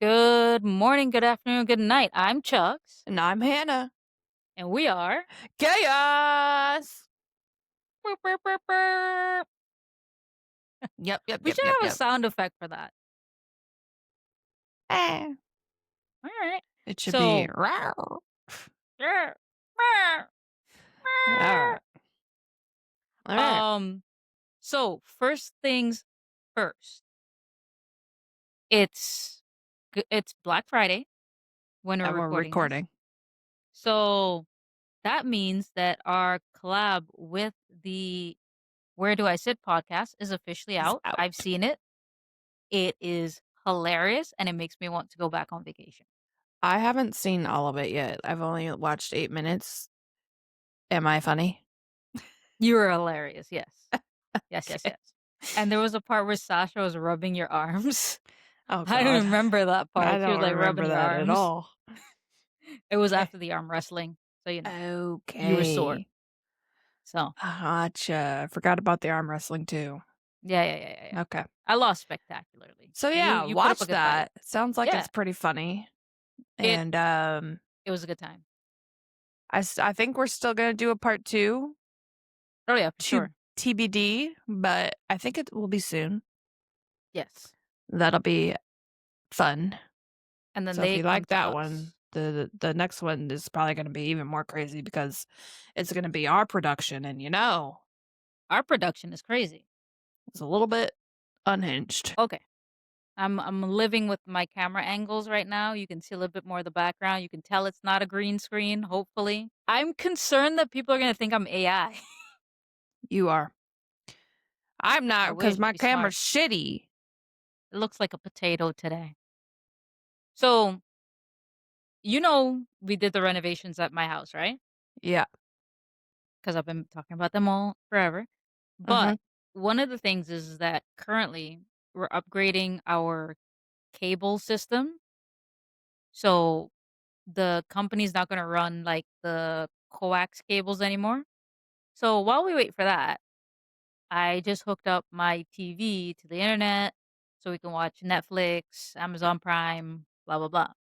Good morning, good afternoon, good night. I'm Chucks, And I'm Hannah. and we are. Chaos! Burp, burp, burp, burp. Yep, yep, We yep, should yep, have a yep. sound effect for that. Eh, All right. it should be So, rawr. yeah, meow, Alright. meow. Alright. So first things first. It's Black Friday when we're And we're recording this. recording. So that means that our collab with the Where Do I Sit podcast is officially It's out. out. I've seen it. It is hilarious, and it makes me want to go back on vacation. I haven't seen all of it yet. I've only watched 8 minutes. Am I funny? You were hilarious, yes. Yes, yes, Okay. yes. And there was a part where Sasha was rubbing your arms. Oh, I God. remember that I part. She was, don't like, rubbing remember your that at arms. all. It was Eh. after the arm wrestling, so, you were sore. Okay. So, Gotcha. I forgot about the arm wrestling, too. yeah, yeah, yeah, yeah, yeah. Okay. I lost spectacularly. So, You yeah, you put up a watch good fight. that. Sounds like Yeah, it's pretty funny. it And, it was a good time. I think we're still gonna do a part 2 Oh, yeah, for to sure. TBD, but I think it will be soon. Yes. That'll be fun. And then So if they you come like to that one, us. the next one is probably gonna be even more crazy because it's gonna be our production, and Our production is crazy. it's a little bit unhinged. Okay. I'm living with my camera angles right now. You can see a little bit more of the background. You can tell it's not a green screen, hopefully. I'm concerned that people are gonna think I'm AI. You are. I'm not I because wish to my be smart. camera's shitty. It looks like a potato today. So, we did the renovations at my house, right? Yeah. Because I've been talking about them all forever. Mhm. But one of the things is that currently we're upgrading our cable system. So the company's not gonna run like the coax cables anymore. So while we wait for that, I just hooked up my TV to the internet so we can watch Netflix, Amazon Prime, blah, blah, blah.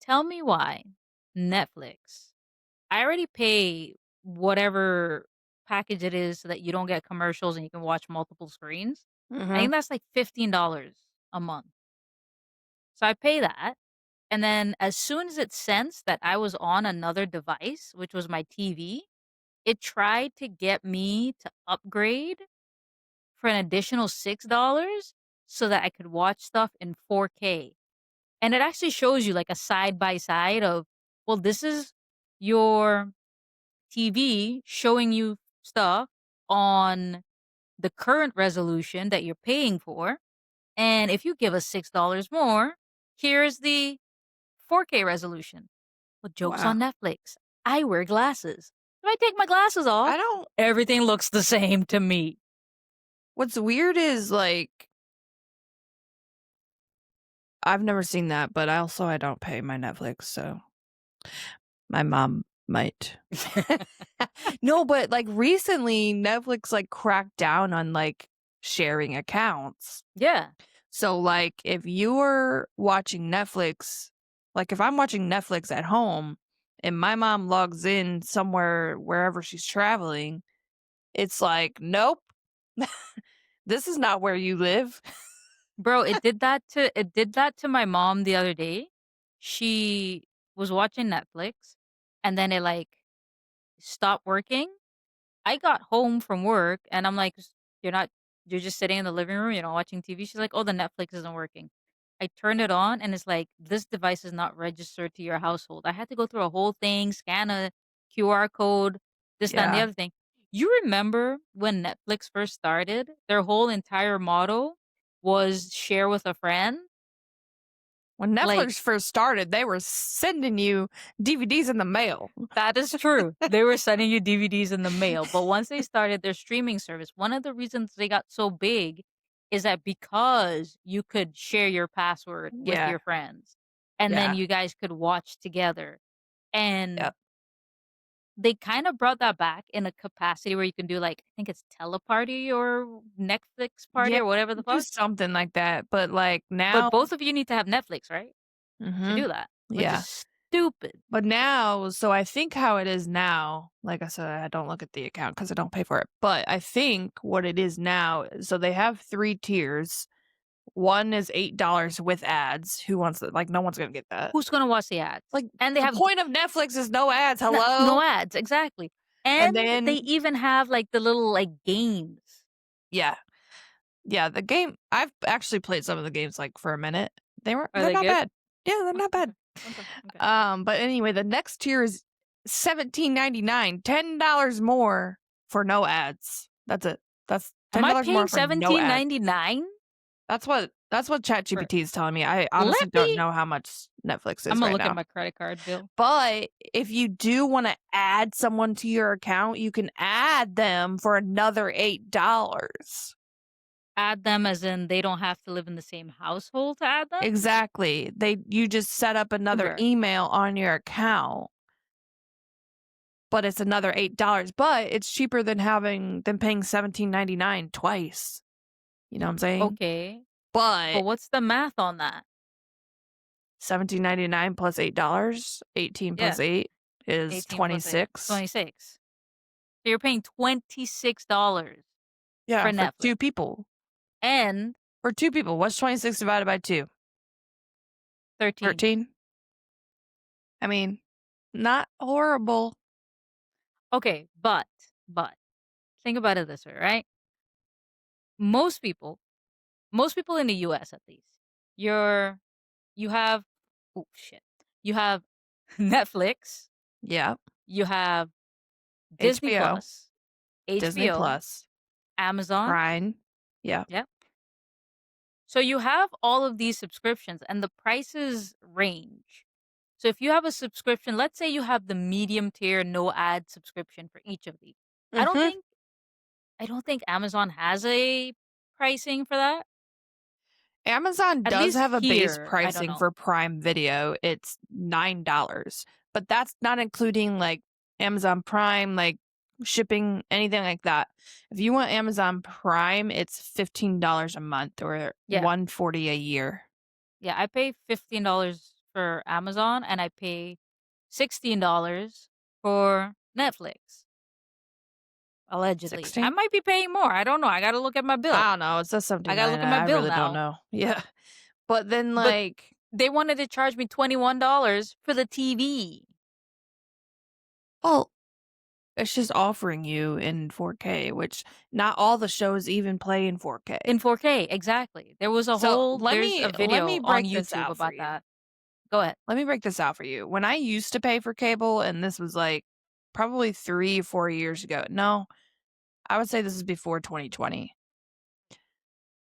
Tell me why Netflix. I already pay whatever package it is so that you don't get commercials and you can watch multiple screens. I Mhm. think that's like $15 a month. So I pay that. And then as soon as it sensed that I was on another device, which was my TV, it tried to get me to upgrade for an additional $6 so that I could watch stuff in 4K. And it actually shows you like a side by side of, well, this is your TV showing you stuff on the current resolution that you're paying for. And if you give us $6 more, here's the 4K resolution. Well, joke's Wow. on Netflix. I wear glasses. If I take my glasses off, I don't everything looks the same to me. What's weird is, like, I've never seen that, but I don't pay my Netflix, so my mom might. No, but, like, recently, Netflix, like, cracked down on, like, sharing accounts. Yeah. So, like, if you're watching Netflix like, if I'm watching Netflix at home and my mom logs in somewhere wherever she's traveling, it's like, "Nope. This is not where you live." Bro, it did that to my mom the other day. She was watching Netflix and then it like stopped working. I got home from work and I'm like, You're not you're just sitting in the living room, you're not watching TV." She's like, "Oh, the Netflix isn't working." I turned it on and it's like, "This device is not registered to your household." I had to go through a whole thing, scan a QR code, this, that, and the Yeah. other thing. You remember when Netflix first started? Their whole entire motto was share with a friend. When Like, Netflix first started, they were sending you DVDs in the mail. that is true. They were sending you DVDs in the mail. But once they started their streaming service, one of the reasons they got so big is that because you could share your password with Yeah. your friends and then Yeah. you guys could watch together. And Yep. they kinda brought that back in a capacity where you can do, like, I think it's Teleparty or Netflix Party Yeah, or whatever the do fuck. something like that, but, like, But now both of you need to have Netflix, right? To mhm, do that, which is yeah. stupid. But now so I think how it is now, like I said, I don't look at the account because I don't pay for it, but I think what it is now so they have 3 tiers. One is $8 with ads. Who wants that? Like, no one's gonna get that. Who's gonna watch the ads? Like, And they the have point of Netflix is no ads, no hello? ads, exactly. And And they then even have, like, the little, like, games. yeah. Yeah, the game I've actually played some of the games, like, for a minute. Are They're they not good? bad. Yeah, they're not Okay, bad. okay, okay. But anyway, the next tier is $17.99, $10 more for no ads. That's it. That's Am I $10 more paying for no ads. 17.99 That's what for ChatGPT is telling me. I honestly let don't me know how much Netflix is Imma right look at now. my credit card bill. But if you do wanna add someone to your account, you can add them for another $8. Add them as in they don't have to live in the same household to add them? Exactly. You just set up another Okay. email on your account, but it's another $8, but it's cheaper than paying $17.99 twice. You know what I'm saying? Okay, but But what's the math on that? $17.99 plus $8, 18 Yeah, plus 8 is 18 plus 8, 26. 26. So you're paying $26 Yeah, for for Netflix, 2 people. and For 2 people, what's 26 divided by 2? 13. 13? I mean, not horrible. Okay, but, think about it this way, right? Most people most people in the US at least, you're you have oh, shit. You have Netflix, Yeah. you have Disney HBO, Plus, Disney HBO, Plus, Amazon. Prime. Yeah. Yep. So you have all of these subscriptions and the prices range. So if you have a subscription, let's say you have the medium tier no ad subscription for each of these. I don't Mhm. think I don't think Amazon has a pricing for that. Amazon At does least have a base here, I don't pricing know. for Prime Video. It's $9, but that's not including, like, Amazon Prime, like, shipping, anything like that. If you want Amazon Prime, it's $15 a month or Yeah. $140 a year. Yeah, I pay $15 for Amazon and I pay $16 for Netflix. Allegedly. I 16? might be paying more. I don't know. I got to look at my bill. I don't know, it says I got to 79, look at my I bill really don't now. know. Yeah. But then, But like they wanted to charge me $21 for the TV well, it's just offering you in 4K, which not all the shows even play in 4K. in 4K. Exactly. So, There's a let video me on break this YouTube out for about you. that. Go ahead. Let me break this out for you. When I used to pay for cable, and this was, like, probably 3 or 4 years ago. No, I would say this is before 2020.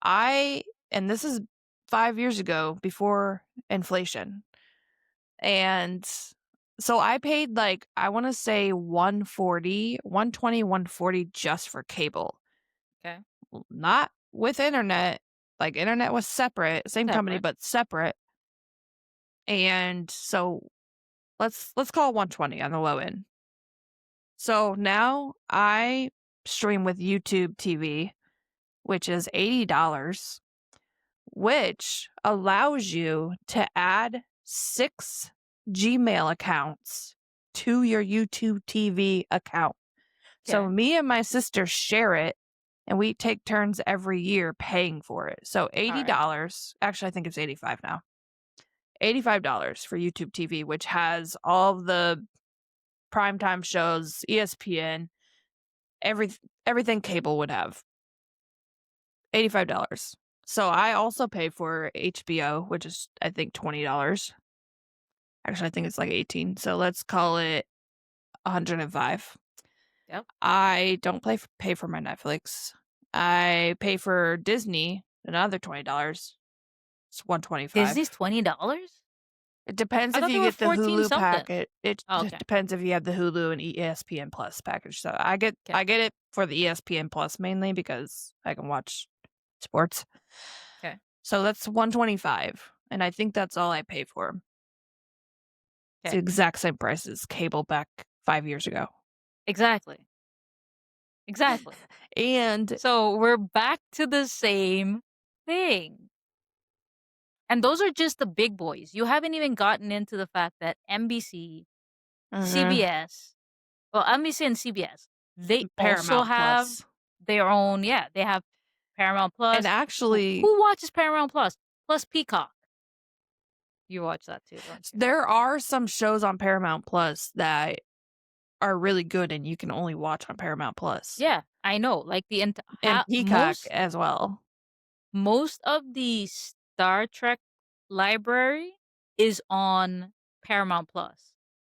I and this is 5 years ago, before inflation. And so I paid, like, I wanna say 120, 140 just for cable. Okay. Not with internet, like, internet was separate, same company, Separate. but separate, and so let's call it 120 on the low end. So now I stream with YouTube TV, which is $80, which allows you to add 6 Gmail accounts to your YouTube TV account. So Okay. me and my sister share it and we take turns every year paying for it. So All right. $80, actually I think it's 85 now. $85 for YouTube TV, which has all the primetime shows, ESPN, every everything cable would have. $85. So I also pay for HBO, which is I think $20. Actually, I think it's like 18. So let's call it 105. Yep. I don't pay for my Netflix. I pay for Disney another $20. It's 125. Disney's $20? It depends I if thought they you were get the 14 Hulu something. packet. It Oh, just okay. depends if you have the Hulu and ESPN Plus package. So Okay. I get it for the ESPN Plus mainly because I can watch sports. Okay. So that's 125, and I think that's all I pay for. It's the Okay. exact same price as cable back 5 years ago. Exactly. Exactly. And So we're back to the same thing. And those are just the big boys. You haven't even gotten into the fact that NBC, mhm, CBS, well, NBC and CBS, they also Paramount have Plus. their own, yeah, they have Paramount And Plus. actually, Who watches Paramount Plus? Plus Peacock. You watch that too, don't you? there are some shows on Paramount Plus that are really good and you can only watch on Paramount Plus. Yeah, I know. Like the And Peacock as well. most of the Star Trek library is on Paramount Plus,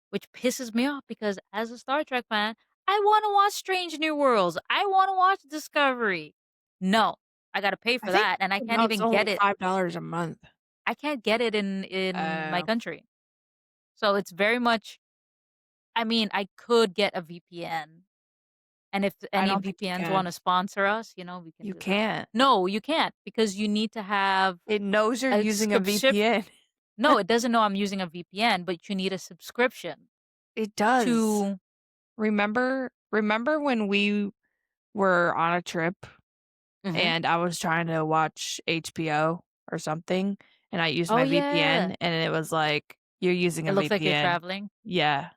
which pisses me off because as a Star Trek fan, I want to watch Strange New Worlds. I want to watch Discovery. No, I got to pay I for think that and I can't Paramount's even get only it. $5 a month. I can't get it in my Uh, country. So it's very much I mean, I could get a VPN. And if I any don't think you VPNs can. wanna sponsor us, we can You do that. can't. No, you can't because you need to have It knows you're a using a subscrip VPN. No, it doesn't know I'm using a VPN, but you need a subscription It does. to Remember when we were on a trip Mhm. and I was trying to watch HBO or something, and I used Oh, my yeah. VPN, and it was like, "You're using It a looks like you're VPN." traveling. Yeah.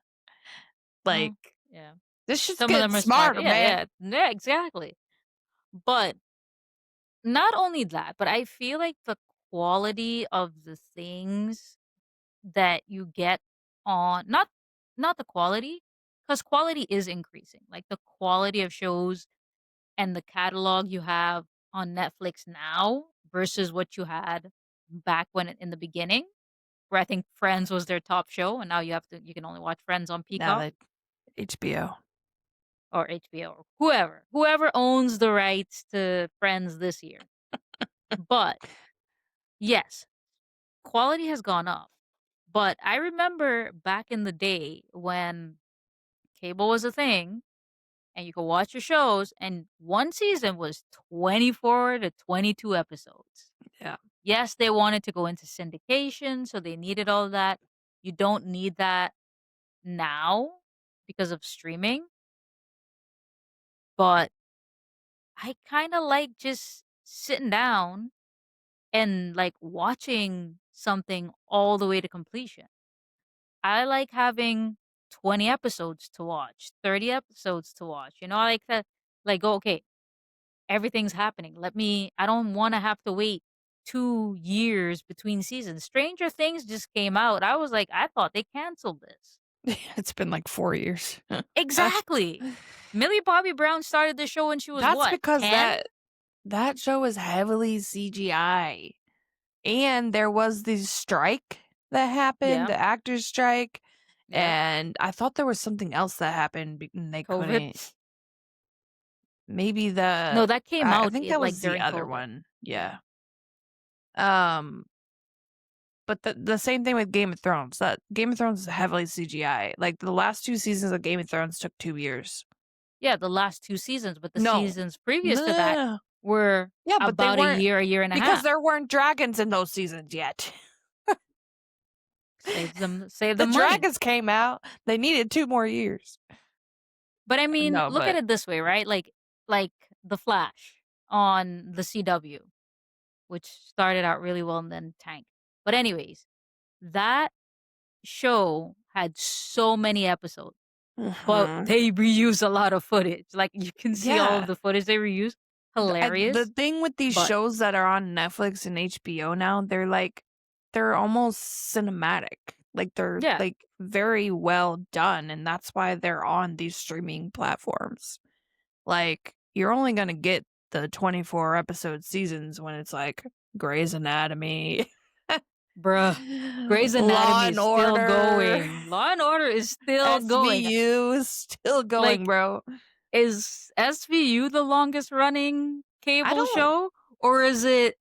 Like, Well, yeah. this shit's Some of getting them are smarter. smarter, Yeah, man. yeah. Yeah, exactly. But not only that, but I feel like the quality of the things that you get on not the quality, because quality is increasing. Like, the quality of shows and the catalog you have on Netflix now versus what you had back when in the beginning, where I think Friends was their top show, and now you can only watch Friends on Now Peacock that HBO. or HBO or whoever owns the rights to Friends this year. But yes, quality has gone up. But I remember back in the day when cable was a thing and you could watch your shows, and one season was 24 to 22 episodes. Yeah. Yes, they wanted to go into syndication, so they needed all of that. You don't need that now because of streaming, but I kind of like just sitting down and like watching something all the way to completion. I like having 20 episodes to watch, 30 episodes to watch. I like to like go, okay, everything's happening. I don't want to have to wait 2 years between seasons. Stranger Things just came out. I was like, I thought they canceled this. It's been like 4 years. Exactly. Millie Bobby Brown started the show when she was That's what, because 10? that show is heavily CGI. And there was this strike that happened, Yeah. the actors strike, Yeah. and I thought there was something else that happened and they COVID. couldn't maybe No, that came I out think that like was the during other COVID. one. Yeah. Yeah. But the same thing with Game of Thrones. That Game of Thrones is heavily CGI. Like the last 2 seasons of Game of Thrones took 2 years. Yeah, the last 2 seasons, but the No. seasons previous to that No. were Yeah, but they about weren't a year and a because half. there weren't dragons in those seasons yet. Save The them money. dragons came out. They needed 2 more years. But I mean, No, look at but it this way, right? Like The Flash on the CW, which started out really well and then tanked. But anyways, that show had so many episodes, but mhm. they reuse a lot of footage. Like you can see all of Yeah. the footage they reuse. The Hilarious. thing with these But shows that are on Netflix and HBO now, they're almost cinematic. Like they're yeah, like very well done, and that's why they're on these streaming platforms. Like you're only gonna get the 24 episode seasons when it's like Grey's Anatomy, bruh. Grey's Law Anatomy and is still Order, going. Law and Order is still going. SVU is still going, Like, bro. is SVU the longest running I cable don't. show? Or is it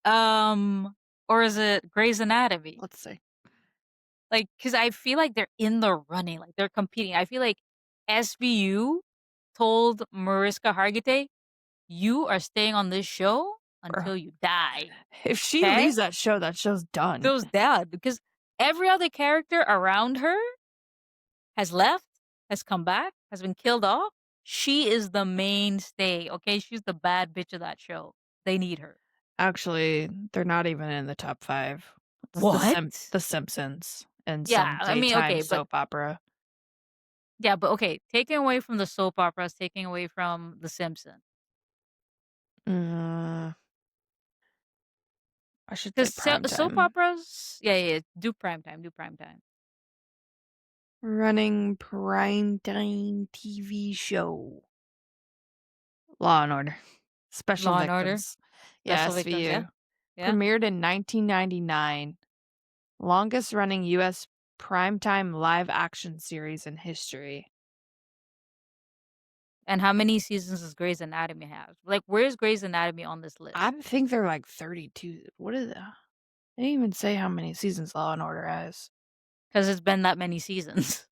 Grey's Anatomy? Let's see. Like, cause I feel like they're in the running, like, they're competing. I feel like SVU told Mariska Hargitay, "You are staying on this show Bro. until you die." If she Okay, leaves that show's done. feels bad because every other character around her has left, has come back, has been killed off. She is the mainstay, okay? She's the bad bitch of that show. They need her. Actually, they're not even in the top 5. It's What? The Simpsons and Yeah, some I mean, daytime okay, but soap opera. yeah, but okay, taking away from the soap operas, taking away from The Simpsons. Uh, I should say 'Cause prime soap time. operas, yeah, yeah, yeah, do prime time, do prime time. Running prime time TV show. Law& and Order. Special Law& and Order, Victims. Yeah, Special Victims, yeah, SVU. yeah. Premiered in 1999. Longest running US primetime live action series in history. And how many seasons does Grey's Anatomy have? Like, where's Grey's Anatomy on this I list? think they're like 32. What is that? They didn't even say how many seasons Law& and Order has. 'Cause it's been that many seasons.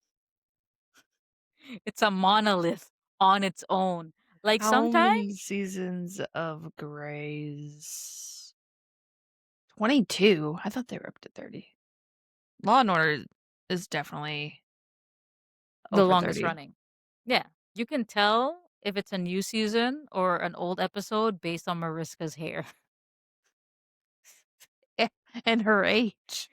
It's a monolith on its own. Like, How many sometimes seasons of Grey's? 22? I thought they were up to 30. Law& and Order is definitely the over longest 30. running. Yeah, you can tell if it's a new season or an old episode based on Mariska's hair. And her age.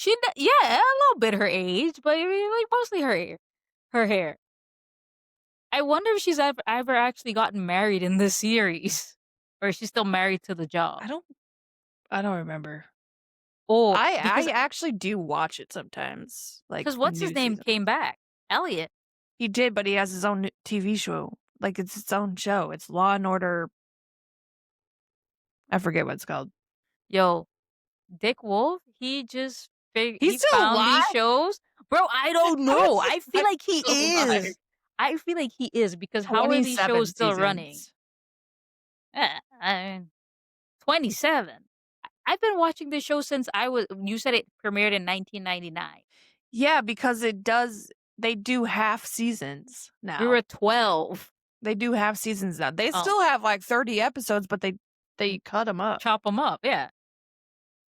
Yeah, a little bit her age, but I mean, like, mostly her hair. Her hair. I wonder if she's ever actually gotten married in this series, or is she still married to the job? I don't I don't remember. Or I actually do watch it sometimes, like because what's his new name came seasons. back? Elliot. He did, but he has his own TV show. Like it's its own show. It's Law& and Order. I forget what it's called. Yo, Dick Wolf, He's he still found these alive? shows. Bro, I don't know. I feel That's like he so alive. is. I feel like he is because how are these shows 27 still running? seasons. I 27. I've been watching this show since you said it premiered in 1999. Yeah, because they do half seasons We now. were 12. They do half seasons now. They Oh, still have like 30 episodes, but they cut them up. chop them up, yeah.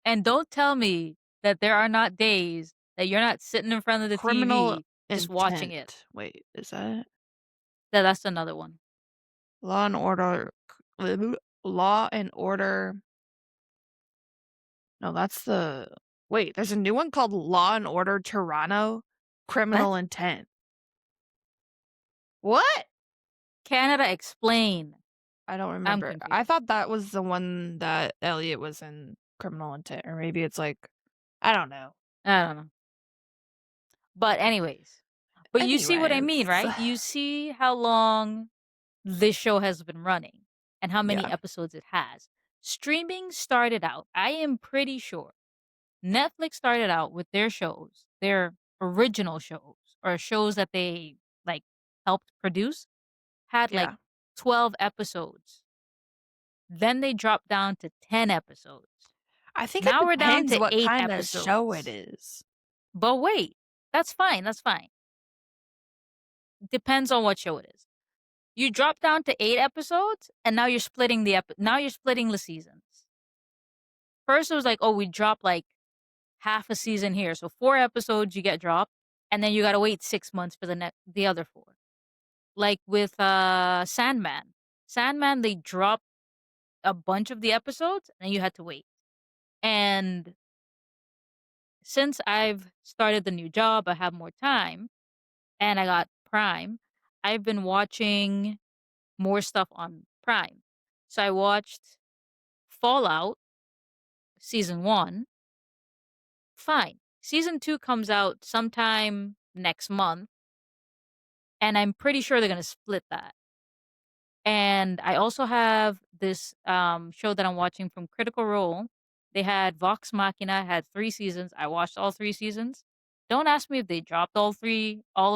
And don't tell me that there are not days that you're not sitting in front of the Criminal TV just watching it. Intent. Wait, is that it? That's another one. Law and Order Law and Order. No, that's the wait, there's a new one called Law and Order Toronto What? Criminal Intent. What? Canada, explain. I don't I'm remember. I confused. thought that was the one that Elliot was in Criminal Intent, or maybe it's like I don't know. I don't know. But anyways, but you see what I Anyways, mean, right? You see how long this show has been running and how many yeah, episodes it has. Streaming started out, I am pretty sure Netflix started out with their shows, their original shows or shows that they like helped produce had like yeah. 12 episodes. Then they dropped down to 10 episodes. I think it Now we're down depends to what 8 kind of show it episodes. is. But wait, that's fine. That's fine. Depends on what show it is. You drop down to 8 episodes and now you're splitting now you're splitting the seasons. First it was like, "Oh, we drop like half a season here." So 4 episodes you get dropped and then you got to wait 6 months for the other 4. Like with Sandman. Sandman they dropped a bunch of the episodes and you had to wait. And since I've started the new job, I have more time and I got Prime. I've been watching more stuff on Prime. So I watched Fallout season 1. Fine. Season 2 comes out sometime next month, and I'm pretty sure they're going to split that. And I also have this show that I'm watching from Critical Role. They had Vox Machina, had 3 seasons. I watched all 3 seasons. Don't ask me if they dropped all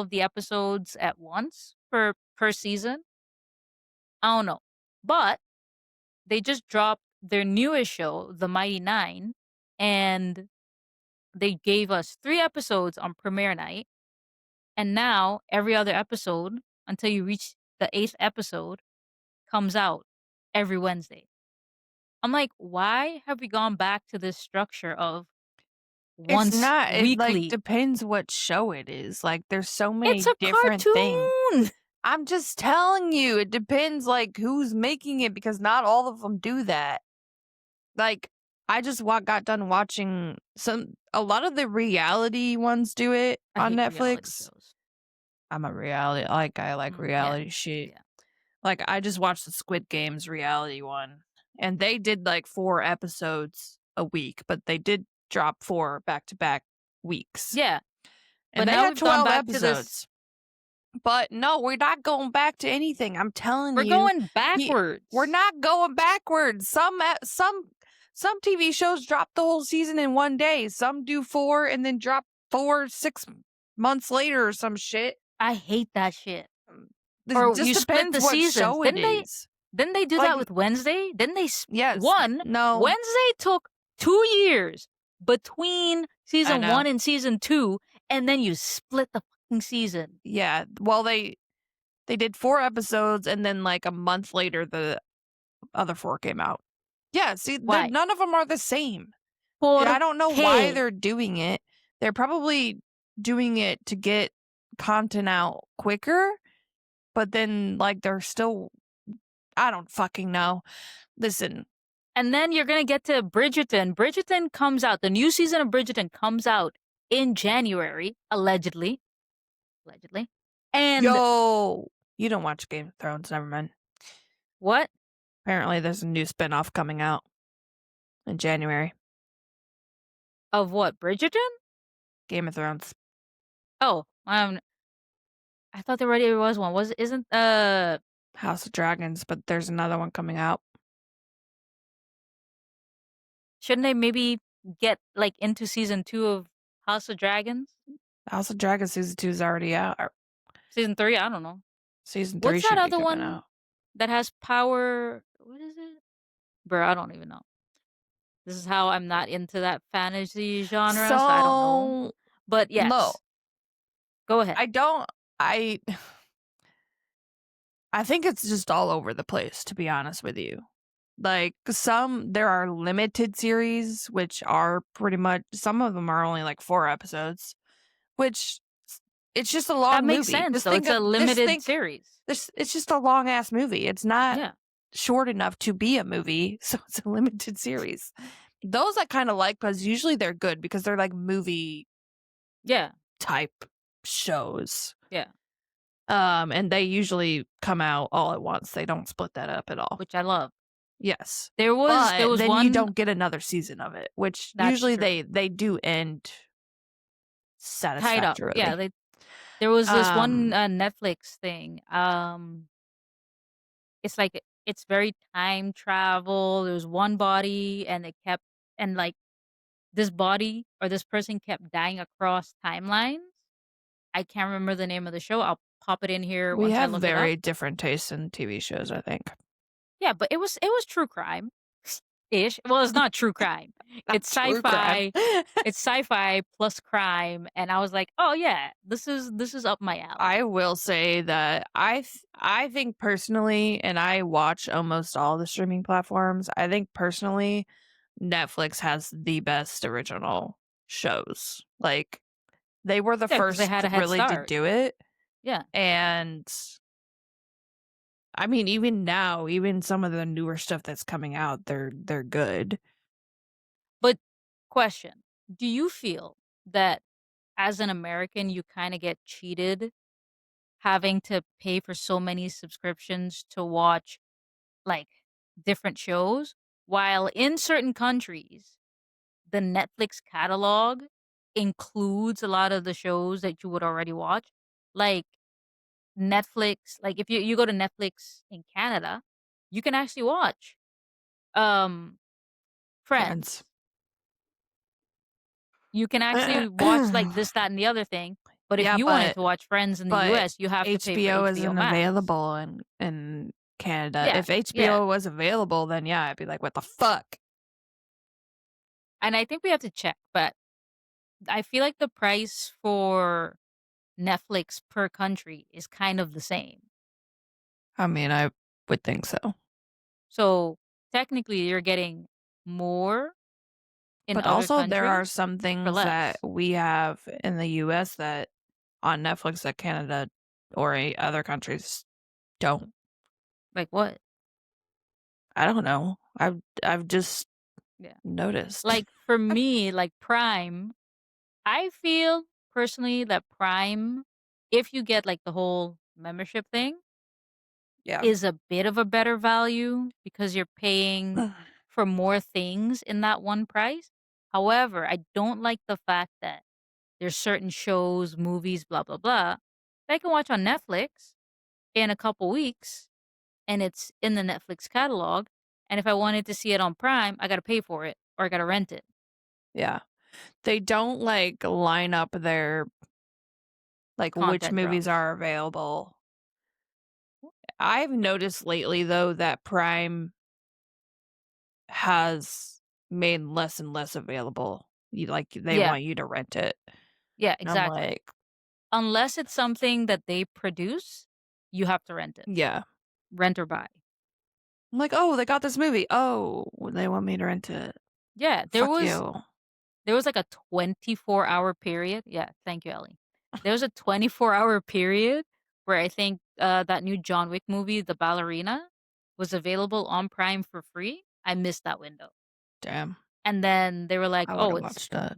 of the episodes at once per season. I don't know. But they just dropped their newest show, The Mighty Nine, and they gave us 3 episodes on premiere night. And now every other episode until you reach the 8th episode comes out every Wednesday. I'm like, why have we gone back to this structure of It's once not. It like weekly? depends what show it is. Like there's so It's many a different things. cartoon. I'm just telling you, it depends, like, who's making it because not all of them do that. Like, I just got done watching a lot of the reality ones do it I on hate reality Netflix. shows. I'm a reality I like Yeah, reality shit. yeah. Like, I just watched the Squid Games reality one, and they did, like, 4 episodes a week, but they did drop 4 back-to-back weeks, Yeah, and but they now had we've gone 12 back to this. episodes. But no, we're not going back to anything. I'm telling We're you, going ye we're backwards. not going backwards. Some TV shows drop the whole season in one day. Some do 4 and then drop 4 6 months later or some shit. I hate that shit. This Or just you split depends the what seasons. show it Didn't they is. didn't they do Like, that with Wednesday? Didn't they yes, no, Wednesday took 2 years between I season know. 1 and season 2, and then you split the fucking season. Yeah, well, they did 4 episodes, and then, like, a month later, the other 4 came out. Yeah, see, Why? none of them are the same. And I ¿Por don't know why qué? they're doing it. They're probably doing it to get content out quicker, but then, like, they're still I don't fucking know. Listen, And then you're gonna get to Bridgerton. Bridgerton comes out. The new season of Bridgerton comes out in January, allegedly. Allegedly. And yo, you don't watch Game of Thrones, never mind. what? Apparently, there's a new spinoff coming out in January. Of what? Bridgerton? Game of Thrones, Oh, I thought there already was one. Was isn't House of Dragons, but there's another one coming out. shouldn't they maybe get like into season 2 of House of Dragons? House of Dragons season 2 is already out. Or Season 3? I don't know. season 3 What's that should be other coming one out. that has power? What is it? Bro, I don't even know. This is how I'm not into that fantasy genre, so I don't know. So, But no, yes, go ahead. I don't. I I think it's just all over the place, to be honest with you. Like, there are limited series, which are pretty much, some of them are only like 4 episodes, which it's just a That long makes movie. sense though. It's a limited series. It's just a long ass movie. It's not Yeah. short enough to be a movie, so it's a limited series. Those I kind of like because usually they're good because they're like movie Yeah. type shows. Yeah. And they usually come out all at once. They don't split that up at all. Which I love. Yes. There But was then you one don't get another season of it, which that's usually true. they do end Tied up. Yeah, satisfactorily. there was this one Um, Netflix thing. It's like it's very time travel. There was one body and it kept and like this body or this person kept dying across timelines. I can't remember the name of the show. I'll pop it in here we once I have look it up. very different tastes in TV shows, I think. Yeah, but it was true crime ish. Well, it's not true crime. Not It's true crime. sci-fi. It's sci-fi plus crime, and I was like, oh yeah, this is up my alley. I will say that I think personally, and I watch almost all the streaming platforms. I think personally, Netflix has the best original shows. Like, they were the Yeah, because they first had a head really to start. do it, Yeah, and I mean, even now, even some of the newer stuff that's coming out, they're good. but question: do you feel that as an American, you kind of get cheated having to pay for so many subscriptions to watch like different shows, while in certain countries the Netflix catalog includes a lot of the shows that you would already watch. Like Netflix, like if you go to Netflix in Canada, you can actually watch um Friends. Friends. You can actually watch like this, that, and the other thing. But if Yeah, you wanted to watch Friends in the but US, you have to pay for HBO HBO isn't Max. available in Canada. Yeah, If yeah. HBO was available, then yeah, I'd be like, what the fuck? And I think we have to check, but I feel like the price for Netflix per country is kind of the same. I mean, I would think so. So technically, you're getting more in But other also, there are countries some for things that less. we have in the US that on Netflix that Canada or other countries don't. Like what? I don't know. I've just Yeah. noticed. Like for me, like Prime, I feel personally that Prime, if you get like the whole membership thing, Yeah. is a bit of a better value because you're paying for more things in that one price. However, I don't like the fact that there's certain shows, movies, blah, blah, blah, that I can watch on Netflix in a couple weeks and it's in the Netflix catalog. And if I wanted to see it on Prime, I got to pay for it or I got to rent it. Yeah. They don't, like, line up their like, which Content movies drops. are available. I've noticed lately, though, that Prime has made less and less available. They Yeah. want you to rent it. Yeah, And I'm exactly. like, Unless it's something that they produce, you have to rent it. yeah. Rent or buy. I'm like, "Oh, they got this movie. Oh, they want me to rent it. Yeah, Fuck you." there was like a 24-hour period. Yeah, thank you, Ellie. There was a 24-hour period where I think that new John Wick movie, The Ballerina, was available on Prime for free. I missed that window. Damn. And then they were like, I "Oh, woulda it's watched it.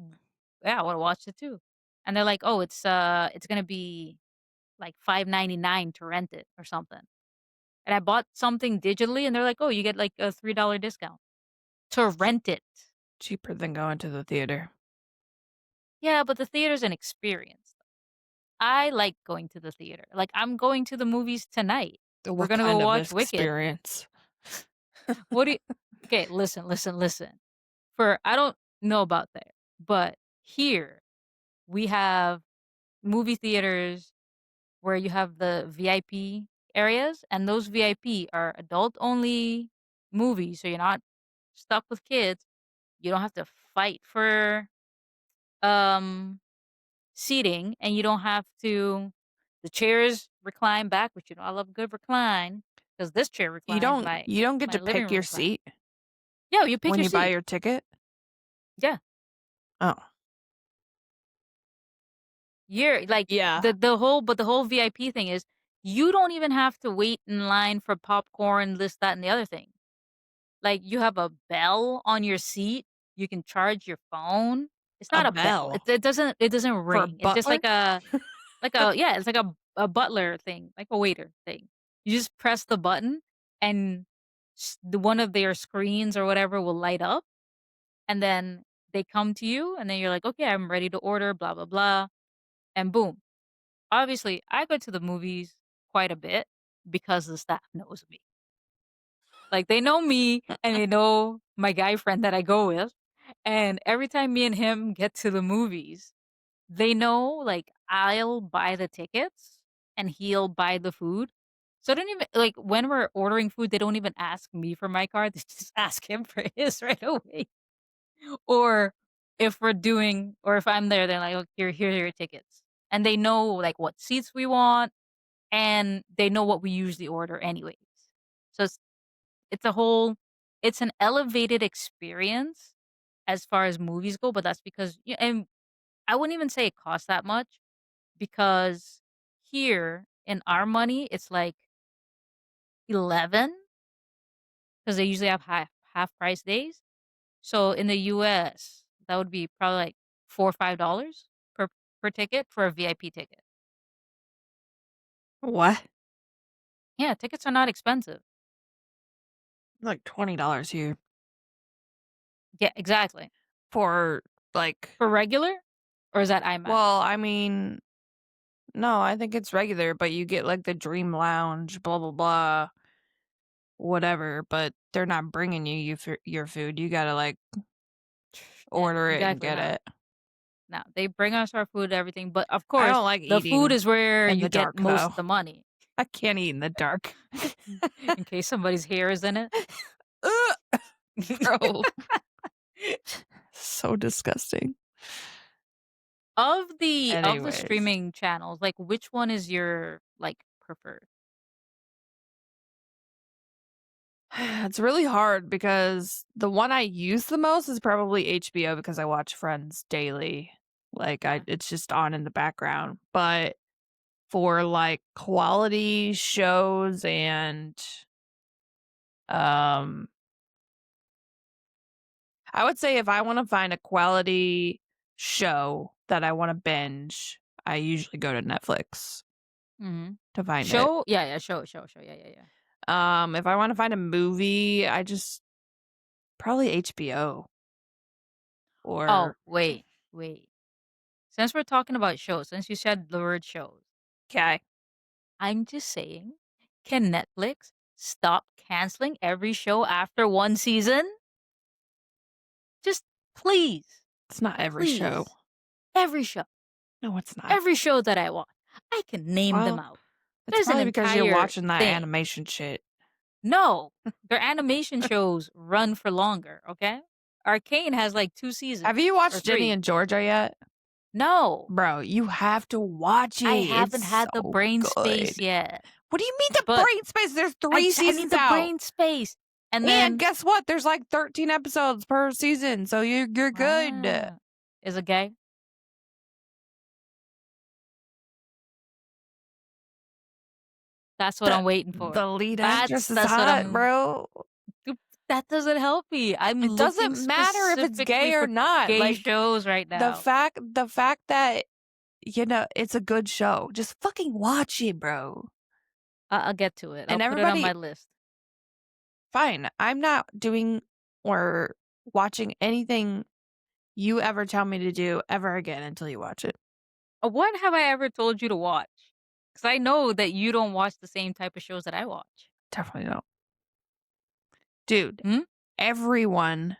yeah, I would have watched it too." And they're like, "Oh, it's gonna be like 5.99 to rent it or something." And I bought something digitally, and they're like, "Oh, you get like a $3 discount to rent it." Cheaper than going to the theater. Yeah, but the theater's an experience. I like going to the theater. Like, I'm going to the movies tonight. We're What gonna go kind of watch Wicked. experience? What do you Okay, listen, listen, listen. For I don't know about there, but here we have movie theaters where you have the VIP areas, and those VIP are adult only movies, so you're not stuck with kids. You don't have to fight for um seating and you don't have to the chairs recline back, which I love a good recline because this chair You reclines don't my you don't get my to living pick room your recline. seat Yeah, you pick when your you buy seat. your ticket? Yeah. Oh. You're like Yeah. the whole VIP thing is you don't even have to wait in line for popcorn, this, that, and the other thing. Like you have a bell on your seat. You can charge your phone. It's A not a bell. bell It doesn't for a ring. It's just butler? like a yeah, it's like a butler thing, like a waiter thing. You just press the button and one of their screens or whatever will light up, and then they come to you, and then you're like, okay, I'm ready to order, blah blah blah, and boom. Obviously, I go to the movies quite a bit because the staff knows me. Like they know me and they know my guy friend that I go with, and every time me and him get to the movies, they know, like, I'll buy the tickets and he'll buy the food. So I don't even like, when we're ordering food, they don't even ask me for my card, they just ask him for his right away. Or if I'm there, they're like, "Oh, here are your tickets." And they know, like, what seats we want, and they know what we usually order anyways. So it's a whole it's an elevated experience as far as movies go, but that's because and I wouldn't even say it costs that much because here in our money, it's like 11 because they usually have half price days. So in the US, that would be probably like $4 or $5 per ticket for a VIP ticket. What? Yeah, tickets are not expensive. Like $20 here Yeah, exactly. for, like For regular, or is that IMAX? well, I mean, no, I think it's regular, but you get, like, the dream lounge, blah, blah, blah, whatever, but they're not bringing your food. You gotta, like, Yeah, order it and exactly. get Now, it. now they bring us our food, everything, but of I course, don't like the food eating is where in you the get dark, most though. of the money, I can't eat in the dark. in case somebody's hair is in it. Ugh, bro. So disgusting. Of the Anyways, streaming channels, like, which one is your, like, preferred? it's really hard because the one I use the most is probably HBO because I watch Friends daily. Like, I Yeah. it's just on in the background, but for, like, quality shows and, um I would say if I wanna find a quality show that I wanna binge, I usually go to Netflix Mhm. to find it. Show? Yeah, yeah, show. Yeah, yeah, yeah. If I wanna find a movie, I just probably HBO Oh, or wait. Since we're talking about shows, since you said the word shows, 'kay. I'm just saying, can Netflix stop canceling every show after one season? Just please, It's not every show. please. Every show. No, it's not. Every show that I watch. I can name them Well, out. it's There's an probably because you're entire watching that thing. animation shit. No, their animation shows run for longer, okay? Arcane has like 2 Have seasons you or watched Ginny 3. and Georgia yet? No, Bro, you have to watch it. I It's haven't had the so brain good. space yet. What do you mean the But brain space? There's I 3 just I need seasons the out. brain space. And And then guess what? There's like 13 episodes per season, so you're good. ah, is it gay? That's what The I'm waiting for. the lead actress That's is that's what hot, I'm bro. Oop, that doesn't help me. I'm It looking doesn't matter if it's specifically gay or for not. gay Like shows right now. the fact that it's a good show. Just fucking watch it, bro. I'll get to it. I'll And put it on my everybody list. fine. I'm not doing or watching anything you ever tell me to do ever again until you watch it. What have I ever told you to watch? Because I know that you don't watch the same type of shows that I watch. Definitely don't. Dude, Hmm? everyone,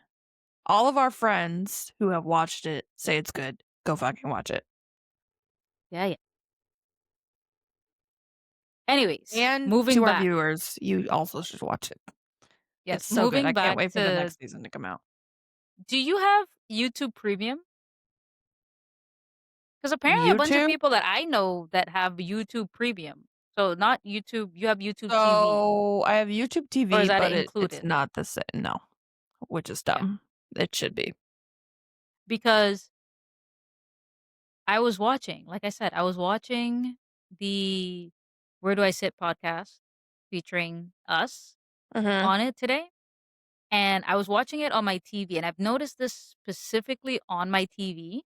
all of our friends who have watched it say it's good. Go fucking watch it. Yeah, yeah. Anyways, And moving to our back. viewers, you also should watch it. Yes, It's so good. moving I can't back wait for the to, next season to come out. do you have YouTube Premium? Because apparently a bunch of YouTube? people that I know that have YouTube Premium. So not YouTube, you have YouTube TV. So I have YouTube Or is TV, that but it's included? not the same. No, which is Okay. dumb. It should be. Because I was watching, like I said, I was watching the Where Do I Sit podcast featuring us Hmm. on it today. And I was watching it on my TV. And I've noticed this specifically on my TV.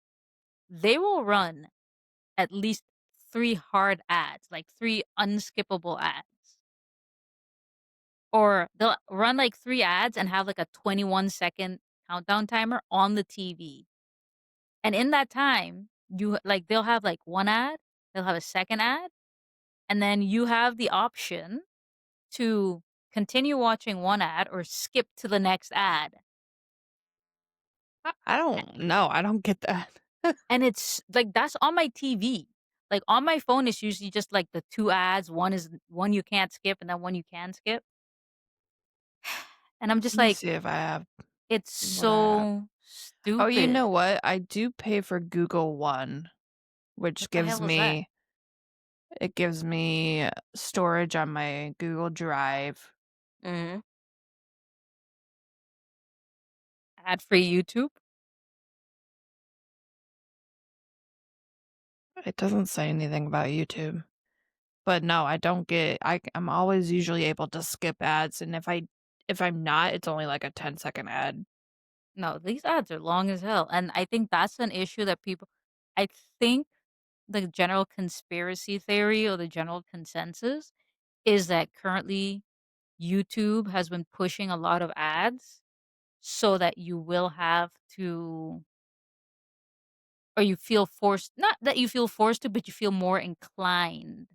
They will run at least 3 hard ads, like 3 unskippable ads. Or they'll run like 3 ads and have like a 21-second countdown timer on the TV. And in that time, they'll have like 1 ad, they'll have a second ad, and then you have the option to continue watching 1 ad or skip to the next ad. I don't know. I don't get that. And it's like that's on my TV. Like on my phone, it's usually just like the 2 ads. One you can't skip, and then one you can skip. And I'm just Let me like, see if I have it's what I have. so Oh, you stupid. know what? I do pay for Google One, which What the hell was that? gives me storage on my Google Drive. Hmm. Ad free YouTube. It doesn't say anything about YouTube. But no, I don't get I'm always usually able to skip ads, and if I'm not, it's only like a 10-second ad. No, these ads are long as hell. And I think that's an issue that people, I think the general conspiracy theory or the general consensus is that currently YouTube has been pushing a lot of ads so that you will have to, or you feel forced, not that you feel forced to, but you feel more inclined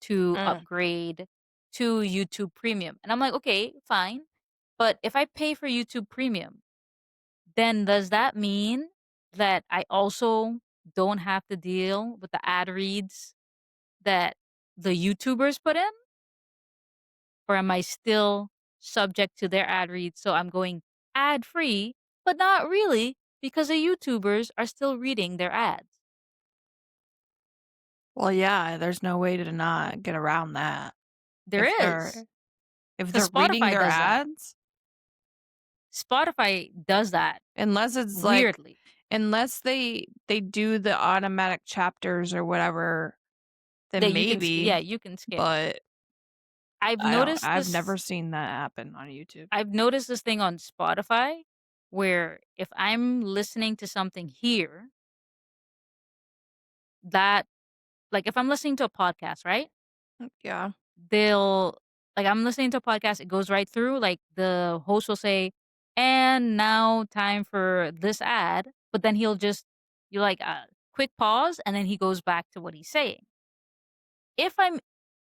to Mm. upgrade to YouTube Premium. And I'm like, okay, fine. But if I pay for YouTube Premium, then does that mean that I also don't have to deal with the ad reads that the YouTubers put in? Or am I still subject to their ad reads? So I'm going ad free, but not really because the YouTubers are still reading their ads. Well, yeah, there's no way to not get around that. There If is. they're if Because they're reading Spotify their does that. ads, Spotify does that unless it's like weirdly. unless they do the automatic chapters or whatever, that then you can yeah, maybe, you can skip. but I've I don't noticed I've never this seen that happen on YouTube. I've noticed this thing on Spotify where if I'm listening to something here that like if I'm listening to a podcast, right? Yeah. They'll like I'm listening to a podcast, it goes right through, like the host will say, "And now time for this ad," but then he'll just you like quick pause and then he goes back to what he's saying. If I'm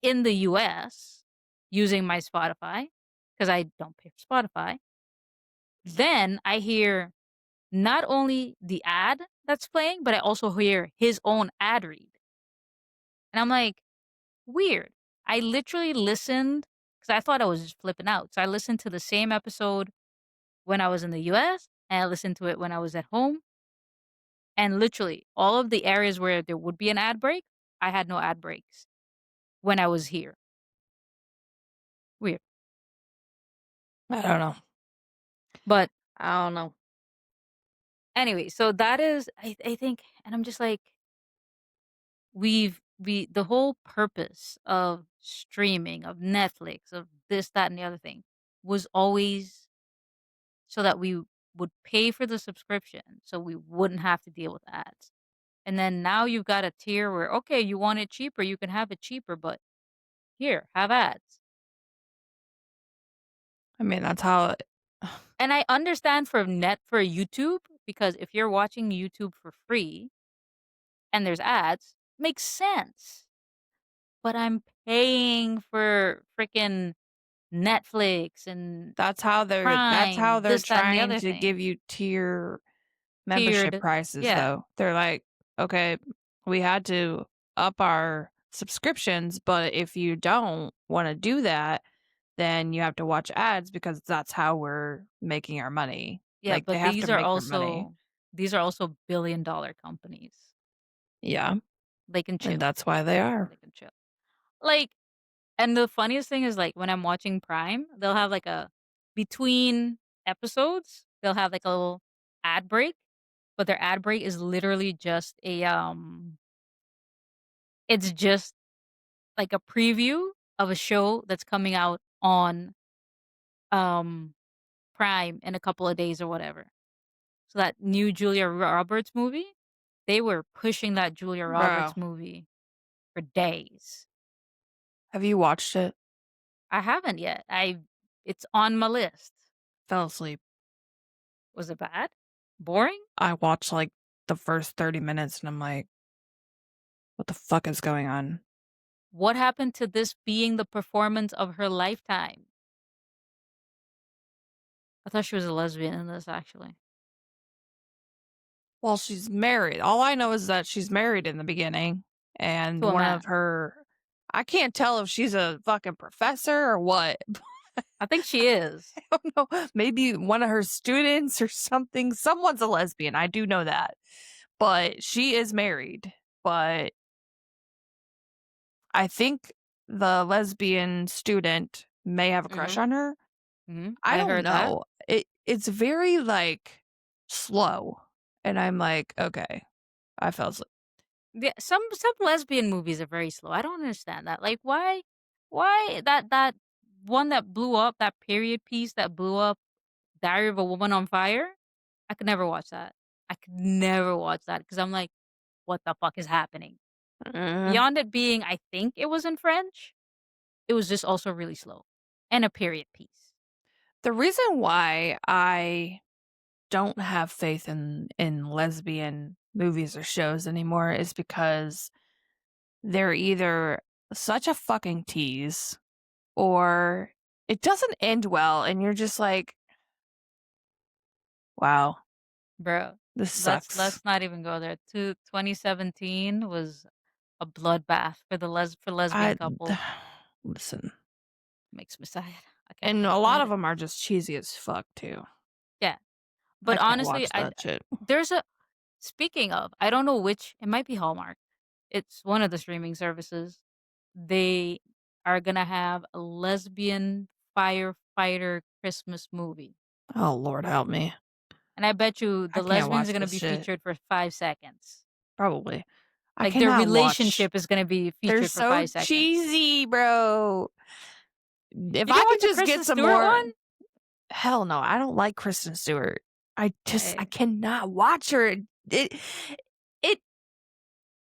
in the US using my Spotify, because I don't pay for Spotify, then I hear not only the ad that's playing, but I also hear his own ad read. And I'm like, weird. I literally listened because I thought I was just flipping out. So I listened to the same episode when I was in the US and I listened to it when I was at home. And literally, all of the areas where there would be an ad break, I had no ad breaks when I was here. Weird. I don't know. But I don't know. anyway, so that is, I think, and I'm just like, the whole purpose of streaming, of Netflix, of this, that, and the other thing was always so that we would pay for the subscription so we wouldn't have to deal with ads. And then now you've got a tier where, okay, you want it cheaper, you can have it cheaper, but here, have ads. I mean, that's how it And I understand for YouTube, because if you're watching YouTube for free and there's ads, makes sense. But I'm paying for freaking Netflix and that's how Prime, they're this, that, and the trying other to give thing. you tier membership Tiered. prices, Yeah. though. They're like, "Okay, we had to up our subscriptions, but if you don't wanna do that, then you have to watch ads because that's how we're making our money." Yeah, Like, they but have to make their money. these are also billion-dollar companies. Yeah, They can and chill. that's why they are. They can chill. Like, and the funniest thing is, like, when I'm watching Prime, they'll have, like, a between episodes, they'll have, like, a little ad break, but their ad break is literally just it's just, like, a preview of a show that's coming out on, um, Prime in a couple of days or whatever. So that new Julia Roberts movie, they were pushing that Julia Bro, Roberts movie for days. have you watched it? I haven't yet. It's on my list. Fell asleep. Was it bad? Boring? I watched, like, the first 30 minutes, and I'm like, "What the fuck is going on?" What happened to this being the performance of her lifetime? I thought she was a lesbian in this actually. Well, she's married. All I know is that she's married in the beginning, and To a one man. of her I can't tell if she's a fucking professor or what. I think she is. I don't know. Maybe one of her students or something. Someone's a lesbian. I do know that. But she is married. But I think the lesbian student may have a crush Mhm. on her. Mhm. I I don't heard that. know. It's very like slow. And I'm like, okay, I fell asleep. Yeah, some lesbian movies are very slow. I don't understand that. Like why that one that blew up, that period piece that blew up, Diary of a Woman on Fire? I could never watch that. I could never watch that because I'm like, what the fuck is happening? Uh, Beyond it being, I think it was in French, it was just also really slow and a period piece. the reason why I don't have faith in lesbian movies or shows anymore is because they're either such a fucking tease or it doesn't end well and you're just like, wow, Bro, this let's sucks. not even go there. 2017 was a bloodbath for for lesbian I couples. listen. Makes me sad. I can't And talk a lot about of it. them are just cheesy as fuck too. Yeah. I But can't honestly, watch that shit. there's a speaking of, I don't know which, it might be Hallmark. It's one of the streaming services. They are gonna have a lesbian firefighter Christmas movie. Oh Lord help me. And I bet you I the can't lesbians are watch gonna this be shit. featured for 5 seconds. Probably. I Like, their cannot watch. relationship is gonna be They're featured for so 5 seconds. cheesy, bro. If You I didn't could like the just get Kristen some Stewart more. one? Hell no, I don't like Kristen Stewart. I Hey, cannot watch her. It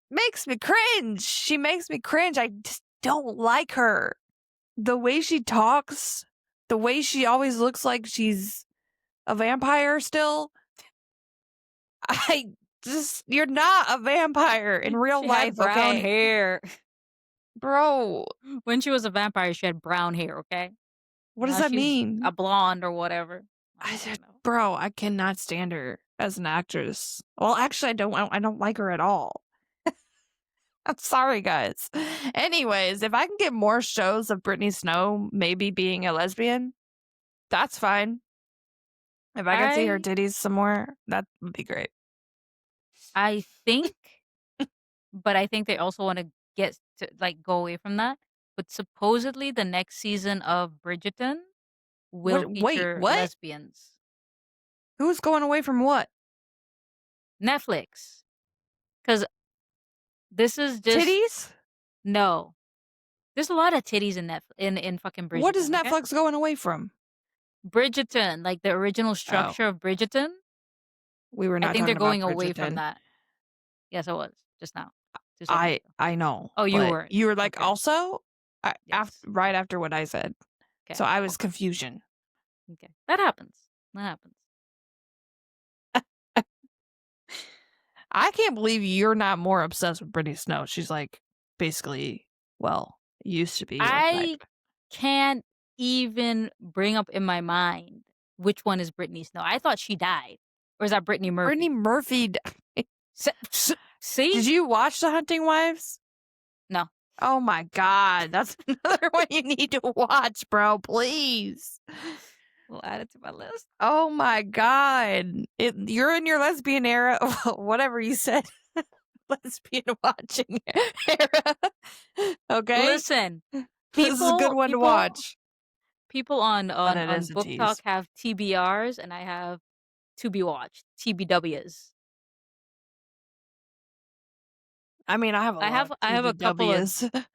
makes me cringe. She makes me cringe. I just don't like her. The way she talks, the way she always looks like she's a vampire still. I you're not a vampire in real she had life, brown okay? hair. Bro, When she was a vampire, she had brown hair, okay? what does Now that she's a mean? blonde or whatever. I I don't said, know. bro, I cannot stand her as an actress. Well, actually, I don't like her at all. I'm sorry, guys. Anyways, if I can get more shows of Brittany Snow maybe being a lesbian, that's fine. If I can see her I titties some more, that would be great. I think, but I think they also wanna get to, like, go away from that. But supposedly the next season of Bridgerton will What? Wait, feature what? lesbians. Who's going away from what? Netflix, because this is just Titties? no. There's a lot of titties in in fucking What is Bridgerton, okay? Netflix going away from? Bridgerton, like, the original Oh, structure of Bridgerton, we were I not think they're talking about going away from Bridgerton. that. Yes, I was, just now, 2 seconds ago. I know, Oh, you but weren't. you were like Okay. also Yes. right after what I said, Okay. so I was Okay. confusion. Okay. That happens. That happens. I can't believe you're not more obsessed with Brittany Snow. She's like basically, well, used to be your type. I can't even bring up in my mind which one is Brittany Snow. I thought she died. Or is that Brittany Brittany Murphy? Murphy. Did See? you watch The Hunting Wives? No. Oh my god, that's another one you need to watch, bro. Please. We'll add it to my list. Oh my god, you're in your lesbian era, whatever you said. Lesbian watching era. Okay, Listen, this is a good people one to people watch. people on But on it on is a Book Talk tease. have TBRs and I have to be watched, TBWs. I mean, I have a I lot have of I have a couple of TBWs.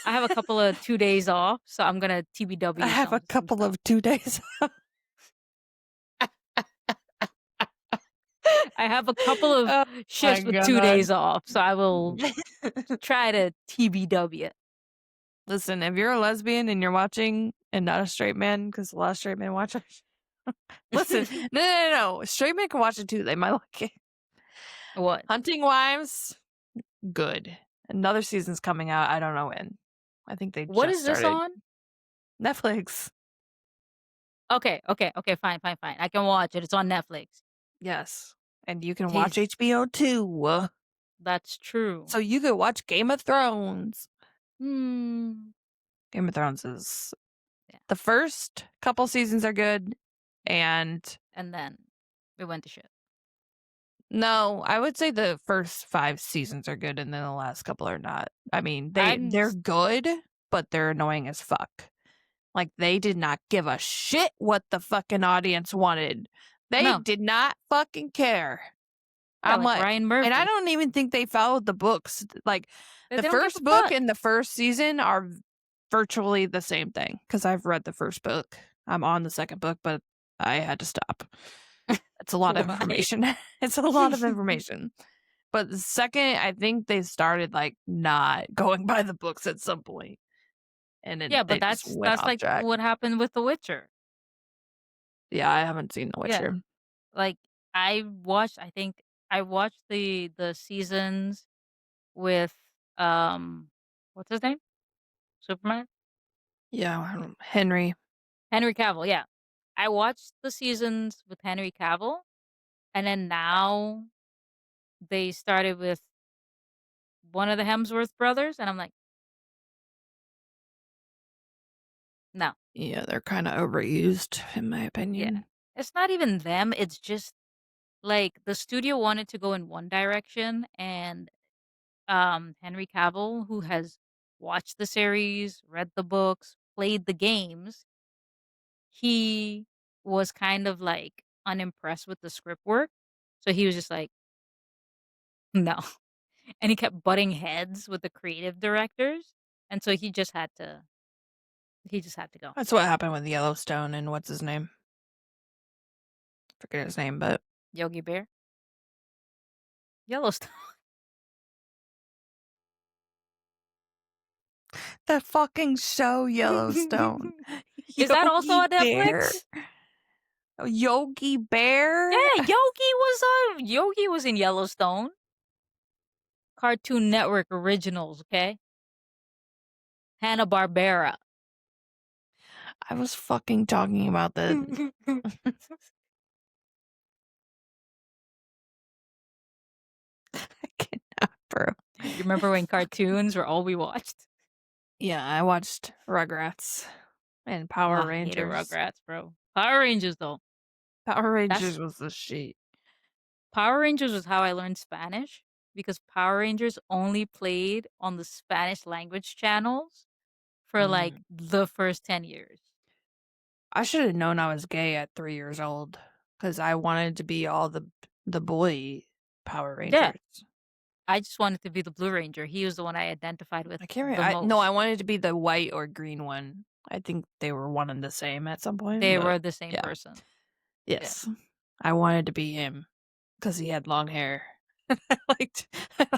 I have a couple of 2 days off, so I'm gonna I TBW have a some couple stuff. of 2 days. I have a couple of Oh my shifts with 2 god. days off, so I will try to TBW. Listen, if you're a lesbian and you're watching and not a straight man, because a lot of straight men watch it. Listen, no. Straight men can watch it too. They might like it. What? Hunting Wives, good. Another season's coming out. I don't know when. I think they What just is this started. on? Netflix. Okay, fine. I can watch it. It's on Netflix. Yes. And you can watch Taste HBO too. that's true. So you could watch Game of Thrones. Hmm. Game of Thrones is Yeah. the first couple seasons are good. And And then it went to shit. no, I would say the first 5 seasons are good and then the last couple are not. I mean, I'm they're s- good, but they're annoying as fuck. Like they did not give a shit what the fucking audience wanted. They no. did not fucking care. Yeah, I'm like like, Ryan and I Murphy. don't even think they followed the books. Like They the don't give a first book fuck. and the first season are virtually the same thing because I've read the first book. I'm on the second book, but I had to stop. It's a lot of Why? information. It's a lot of information. But the second, I think they started like not going by the books at some point, and then Yeah, but they just went that's off like track. what happened with The Witcher. Yeah, I haven't seen The Yeah. Witcher. Like I think I watched the seasons with what's his name? Superman? Yeah, Henry. Henry Cavill, yeah. I watched the seasons with Henry Cavill and then now they started with one of the Hemsworth brothers and I'm like, no. Yeah, they're kind of overused, in my Yeah. opinion. It's not even them, it's just like the studio wanted to go in one direction and Henry Cavill, who has watched the series, read the books, played the games, he was kind of like unimpressed with the script work. So he was just like, no. and he kept butting heads with the creative directors, and so he just had to go. That's what happened with Yellowstone and what's his name? Forget his name, but Yogi Bear? Yellowstone. that fucking show Yellowstone. Is that also Yogi on Bear. Netflix? Yogi Bear? Yeah, Yogi was in Yellowstone. Cartoon Network originals, okay? Hanna-Barbera. I was fucking talking about the I cannot, bro. You remember when cartoons were all we watched? Yeah, I watched Rugrats and Oh, Power I hated Rangers. Rugrats, bro. Power Rangers, though. Power That's Rangers was the shit. Power Rangers was how I learned Spanish because Power Rangers only played on the Spanish language channels for like Mm. the first 10 years. I should have known I was gay at 3 years old because I wanted to be all the boy Power Yeah, Rangers. I just wanted to be the Blue Ranger. He was the one I identified with I can't the remember. No, I most. wanted to be the white or green one. I think they were one and the same at some point, They but were the same yeah. person. Yeah. Yes. I wanted to be him because he had long hair. I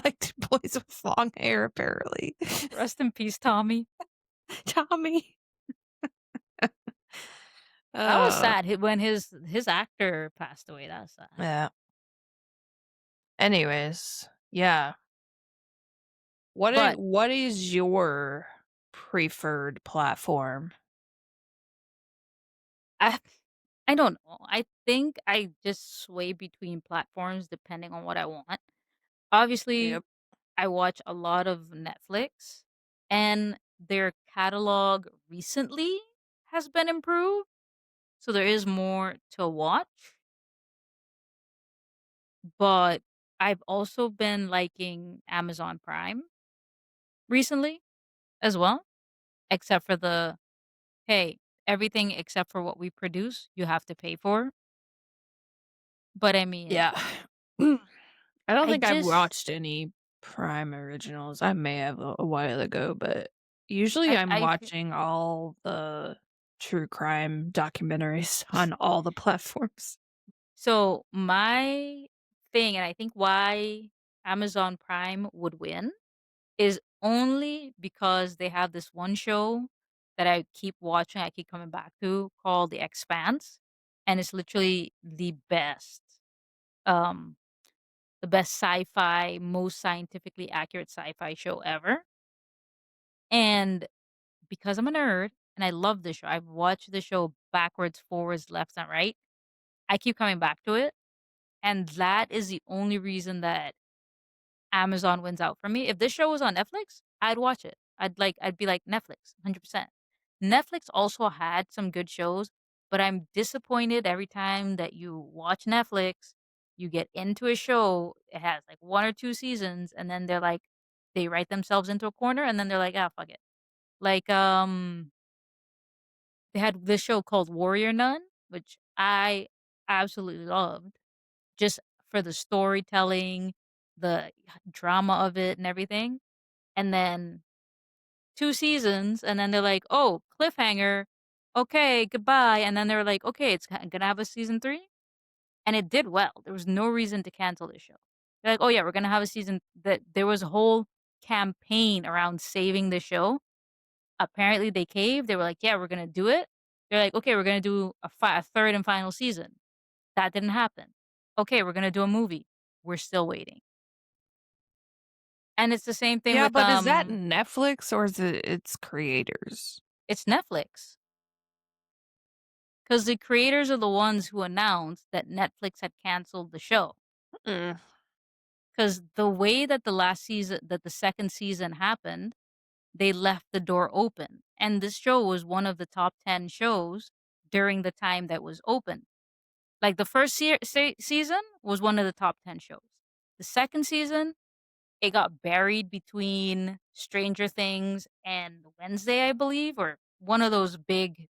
liked boys with long hair apparently. Rest in peace, Tommy. Tommy. That was Uh sad when his actor passed away. That was sad. yeah. Anyways, yeah. But What is your preferred platform? I I don't know. I think I just sway between platforms depending on what I want. Obviously, Yep. I watch a lot of Netflix, and their catalog recently has been improved, so there is more to watch. But I've also been liking Amazon Prime recently as well, except for hey, everything except for what we produce, you have to pay for. But I mean, Yeah. I don't I think I've just watched any Prime originals. I may have a while ago, but usually I I'm I f- watching all the true crime documentaries on all the platforms. so my thing, and I think why Amazon Prime would win is only because they have this one show that I keep watching, I keep coming back to called The Expanse, and it's literally um the best sci-fi, most scientifically accurate sci-fi show ever. And because I'm a nerd and I love this show, I've watched the show backwards, forwards, left, and right. I keep coming back to it, and that is the only reason that Amazon wins out for me. If this show was on Netflix, I'd watch it. I'd be like Netflix, 100%. Netflix also had some good shows, but I'm disappointed every time that you watch Netflix, you get into a show, it has like 1 or 2 seasons, and then they write themselves into a corner, and then they're like, "Ah, fuck it." Like, they had this show called Warrior Nun, which I absolutely loved just for the storytelling, the drama of it and everything. And then 2 seasons, and then they're like, "Oh, cliffhanger. Okay, goodbye." And then they're like, "Okay, it's gonna have a season 3." And it did well. There was no reason to cancel this show. They're like, "Oh yeah, we're gonna have a season." That there was a whole campaign around saving the show. Apparently they caved. They were like, "Yeah, we're gonna do it." They're like, "Okay, we're gonna do a third and final season." That didn't happen. "Okay, we're gonna do a movie." We're still waiting. And it's the same thing Yeah, with, but is that Netflix or is it its creators? it's Netflix, because the creators are the ones who announced that Netflix had canceled the show. Mm. Because the way that the second season happened, they left the door open, and this show was one of the top 10 shows during the time that was open. Like, the first season was one of the top 10 shows. The second season, it got buried between Stranger Things and Wednesday, I believe, or one of those big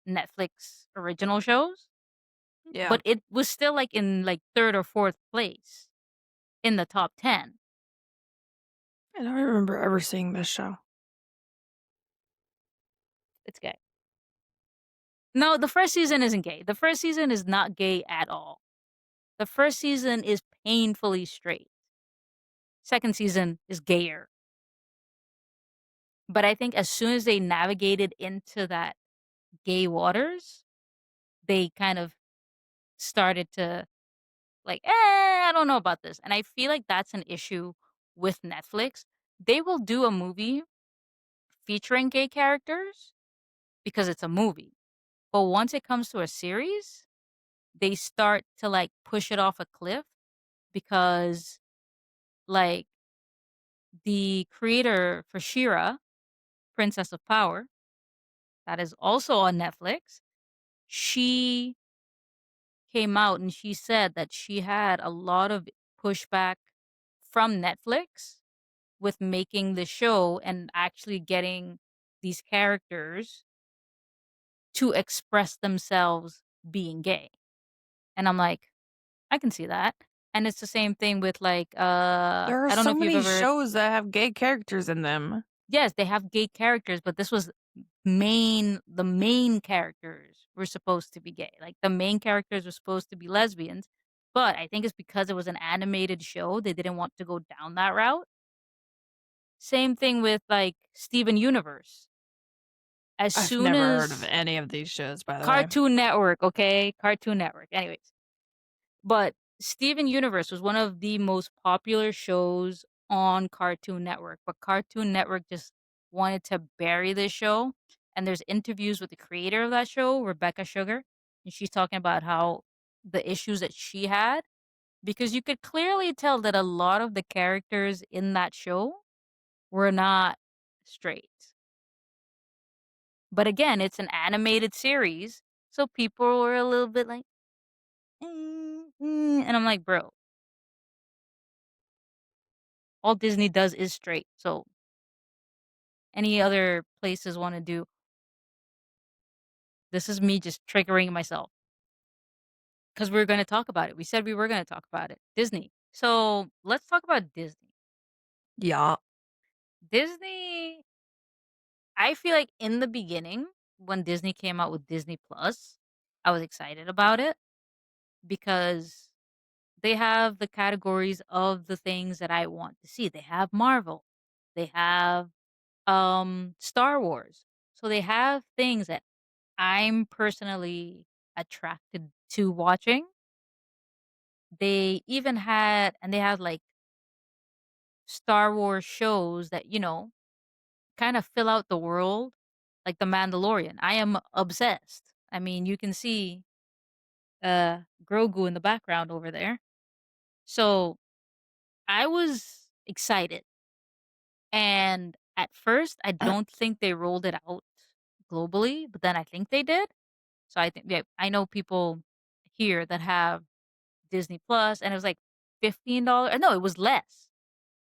Netflix original shows, Yeah. but it was still, like, in, like, 3rd or 4th place in the top 10. I don't remember ever seeing this show. It's gay. No, the first season isn't gay. The first season is not gay at all. The first season is painfully straight. Second season is gayer. But I think as soon as they navigated into that gay waters, they kind of started to like, I don't know about this. And I feel like that's an issue with Netflix. They will do a movie featuring gay characters because it's a movie. But once it comes to a series, they start to like push it off a cliff because like the creator for Shira, Princess of Power, that is also on Netflix, she came out and she said that she had a lot of pushback from Netflix with making the show and actually getting these characters to express themselves being gay. And I'm like, I can see that. And it's the same thing with like There are I don't know so if you've many ever shows that have gay characters in them. yes, they have gay characters, but this was the main characters were supposed to be gay. Like the main characters were supposed to be lesbians, but I think it's because it was an animated show, they didn't want to go down that route. Same thing with like Steven Universe. As I've soon never heard of as any of these shows, by the way. Cartoon Network, okay? Cartoon Network. Anyways, but Steven Universe was one of the most popular shows on Cartoon Network, but Cartoon Network just wanted to bury this show. And there's interviews with the creator of that show, Rebecca Sugar, and she's talking about how the issues that she had because you could clearly tell that a lot of the characters in that show were not straight. But again, it's an animated series, so people were a little bit like, and I'm like, bro, all Disney does is straight. So any other places want to do, this is me just triggering myself because we're going to talk about it. We said we were going to talk about it. Disney. So let's talk about Disney. Yeah. Disney, I feel like in the beginning, when Disney came out with Disney Plus, I was excited about it because they have the categories of the things that I want to see. They have Marvel. They have Star Wars. So they have things that I'm personally attracted to watching. They even had and they had like Star Wars shows that, kind of fill out the world, like The Mandalorian. I am obsessed. I mean, you can see Grogu in the background over there. So I was excited. And at first, I don't think they rolled it out globally, but then I think they did. So I think yeah, I know people here that have Disney Plus, and it was like $15. No, it was less.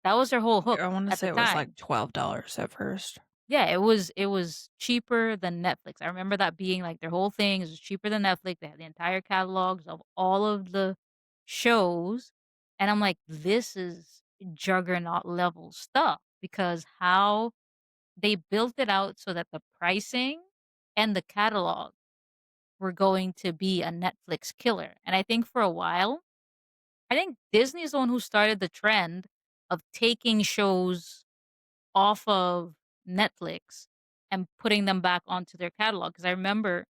That was their whole hook I wanna at the say it was time. like $12 at first. Yeah, it was cheaper than Netflix. I remember that being like their whole thing is cheaper than Netflix. They had the entire catalogs of all of the shows, and I'm like, this is juggernaut level stuff because how they built it out so that the pricing and the catalog were going to be a Netflix killer. And I think for a while, I think Disney is the one who started the trend of taking shows off of Netflix and putting them back onto their catalog. Because I remember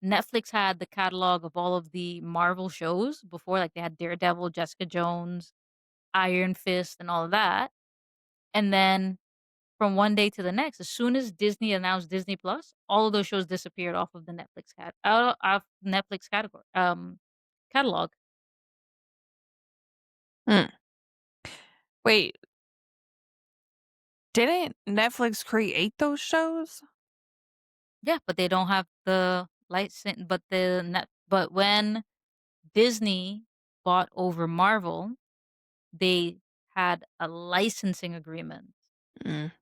Netflix had the catalog of all of the Marvel shows before, like they had Daredevil, Jessica Jones, Iron Fist, and all of that. And then from one day to the next, as soon as Disney announced Disney Plus, all of those shows disappeared off of the off Netflix category catalog. Hmm. Wait, didn't Netflix create those shows? Yeah, but they don't have the license. But when Disney bought over Marvel, they had a licensing agreement. Mm.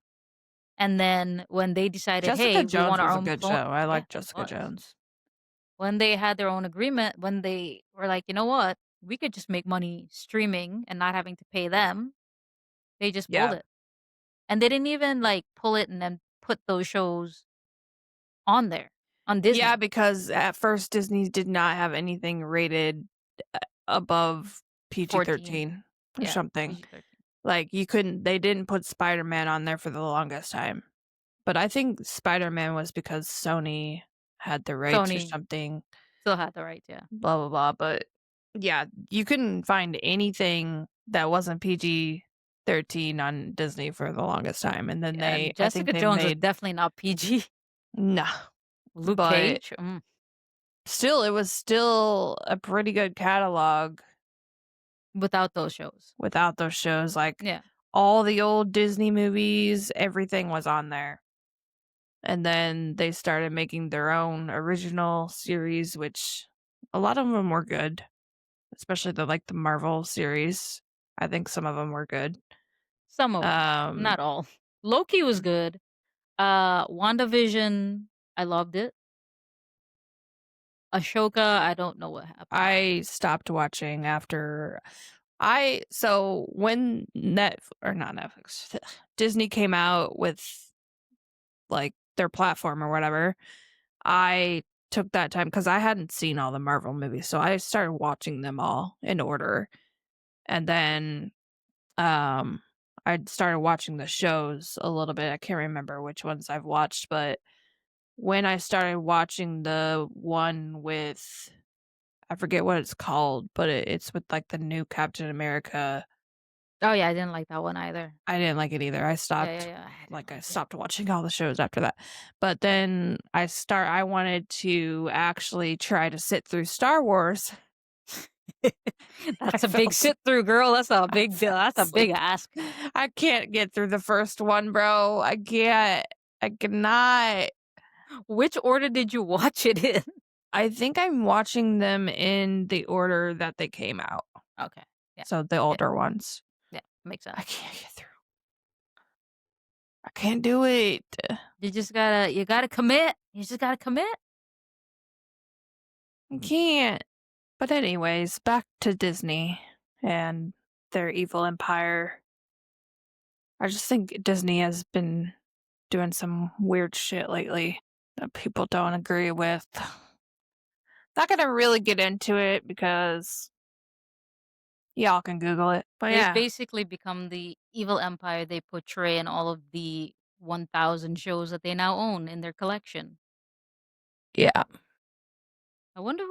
And then when they decided, Jessica hey, we Jones want our was a own good clone, show. I yeah, like it Jessica was. Jones. When they had their own agreement, when they were like, you know what, we could just make money streaming and not having to pay them, they just pulled Yeah. it. And they didn't even, like, pull it and then put those shows on there, on Yeah, Disney. because at first Disney did not have anything rated above 14. PG-13 or Yeah, something. PG-13. Like, you couldn't they didn't put Spider-Man on there for the longest time. But I think Spider-Man was because Sony had the rights or Sony something, still had the rights, yeah. blah, blah, blah, but yeah, you couldn't find anything that wasn't PG-13 on Disney for the longest time, and then Yeah, and I think Jessica they Jones is made definitely not PG. nah, Luke but Cage? still, it was still a pretty good catalog Without those shows. without those shows, like, Yeah. all the old Disney movies, everything was on there. And then they started making their own original series, which a lot of them were good, especially the Marvel series. I think some of them were good. Some of them, Um, not all. Loki was good. WandaVision, I loved it. Ashoka, I don't know what happened there. I stopped watching after so when or not Netflix, Disney came out with like their platform or whatever, I took that time because I hadn't seen all the Marvel movies, so I started watching them all in order. And then I started watching the shows a little bit. I can't remember which ones I've watched, but when I started watching the one with I forget what it's called, but it's with like the new Captain America. Oh, yeah, I didn't like that one either. I didn't like it either. Yeah, yeah, yeah, I didn't I like it. stopped watching all the shows after that. But then I wanted to actually try to sit through Star Wars. I That's a fell big asleep. sit through, girl. That's a I big fell deal. That's a big asleep. ask. I can't get through the first one, bro. I can't. I cannot. Which order did you watch it in? I think I'm watching them in the order that they came out. Okay. Yeah. So the Yeah. older ones. Yeah. Makes I sense. can't get through. I can't do it. You gotta commit. You just gotta commit. I can't. But anyways, back to Disney and their evil empire. I just think Disney has been doing some weird shit lately that people don't agree with. Not gonna really get into it because y'all can Google it. But They've yeah. basically become the evil empire they portray in all of the 1,000 shows that they now own in their collection. Yeah. I wonder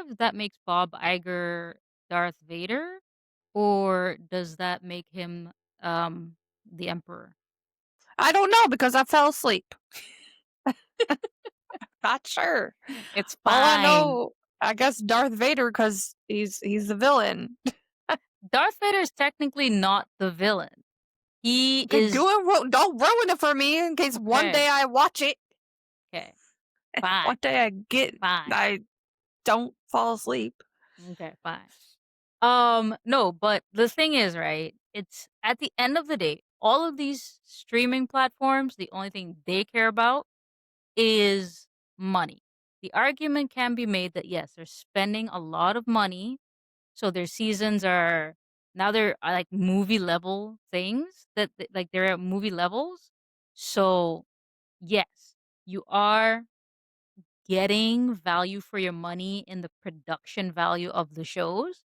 if that makes Bob Iger Darth Vader, or does that make him the Emperor? I don't know because I fell asleep. Not sure. It's All I fine. know, I guess Darth Vader because he's the villain. Darth Vader is technically not the villain. He Okay, is don't ruin it for me in case one day okay. I watch it. Okay. Fine. One day Fine. I don't fall asleep. Okay, fine. No, but the thing is, right? It's at the end of the day, all of these streaming platforms, the only thing they care about is money. The argument can be made that yes, they're spending a lot of money, so their seasons are now they're like movie level things like they're at movie levels. So, yes, you are getting value for your money in the production value of the shows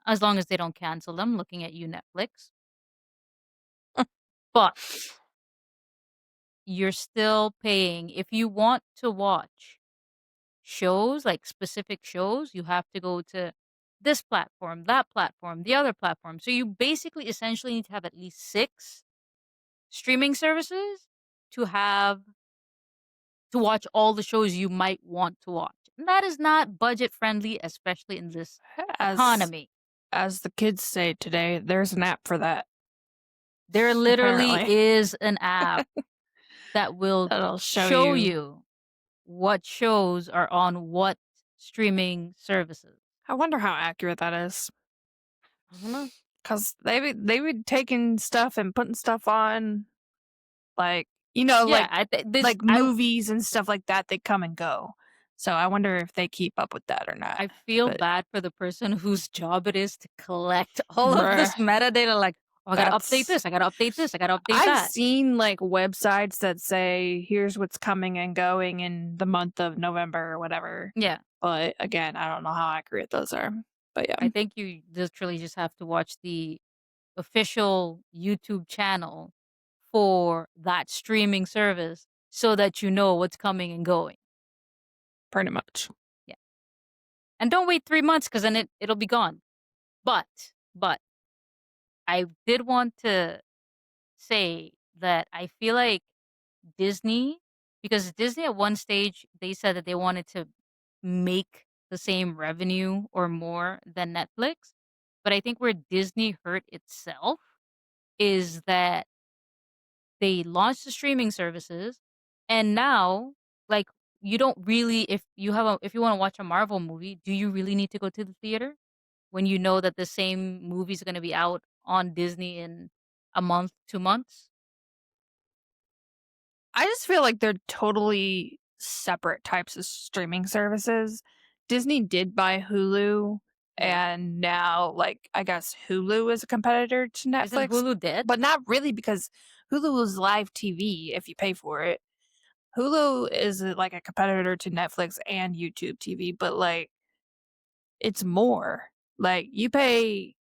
as long as they don't cancel them, looking at you, Netflix. But you're still paying. If you want to watch shows, like specific shows, you have to go to this platform, that platform, the other platform. So you basically essentially need to have at least 6 streaming services to have to watch all the shows you might want to watch. And that is not budget friendly, especially in this As economy. as the kids say today, there's an app for that. There literally Apparently. is an app that will That'll show show you. you what shows are on what streaming services. I wonder how accurate that is. I don't know. Cause they be taking stuff and putting stuff on like Yeah, I this like movies and stuff like that, they come and go. So I wonder if they keep up with that or not. I feel But bad for the person whose job it is to collect all of bruh. this metadata. Like, Oh, I gotta update That's this, I gotta update this, I gotta update I've that. seen, like, websites that say, "Here's what's coming and going in the month of November," or whatever, Yeah. but, again, I don't know how accurate those are. But, yeah, I think you literally just have to watch the official YouTube channel for that streaming service so that you know what's coming and going. pretty much. Yeah. And don't wait 3 months because then it'll be gone. But I did want to say that I feel like Disney, because Disney at one stage, they said that they wanted to make the same revenue or more than Netflix. But I think where Disney hurt itself is that they launched the streaming services, and now, like, you don't really, if you wanna watch a Marvel movie, do you really need to go to the theater when you know that the same movie's gonna be out on Disney in a month, 2 months? I just feel like they're totally separate types of streaming services. Disney did buy Hulu, Yeah. and now, like, I guess Hulu is a competitor to Isn't Netflix, Hulu dead? but not really because Hulu is live TV if you pay for it. Hulu is like a competitor to Netflix and YouTube TV, but like it's more. Like you pay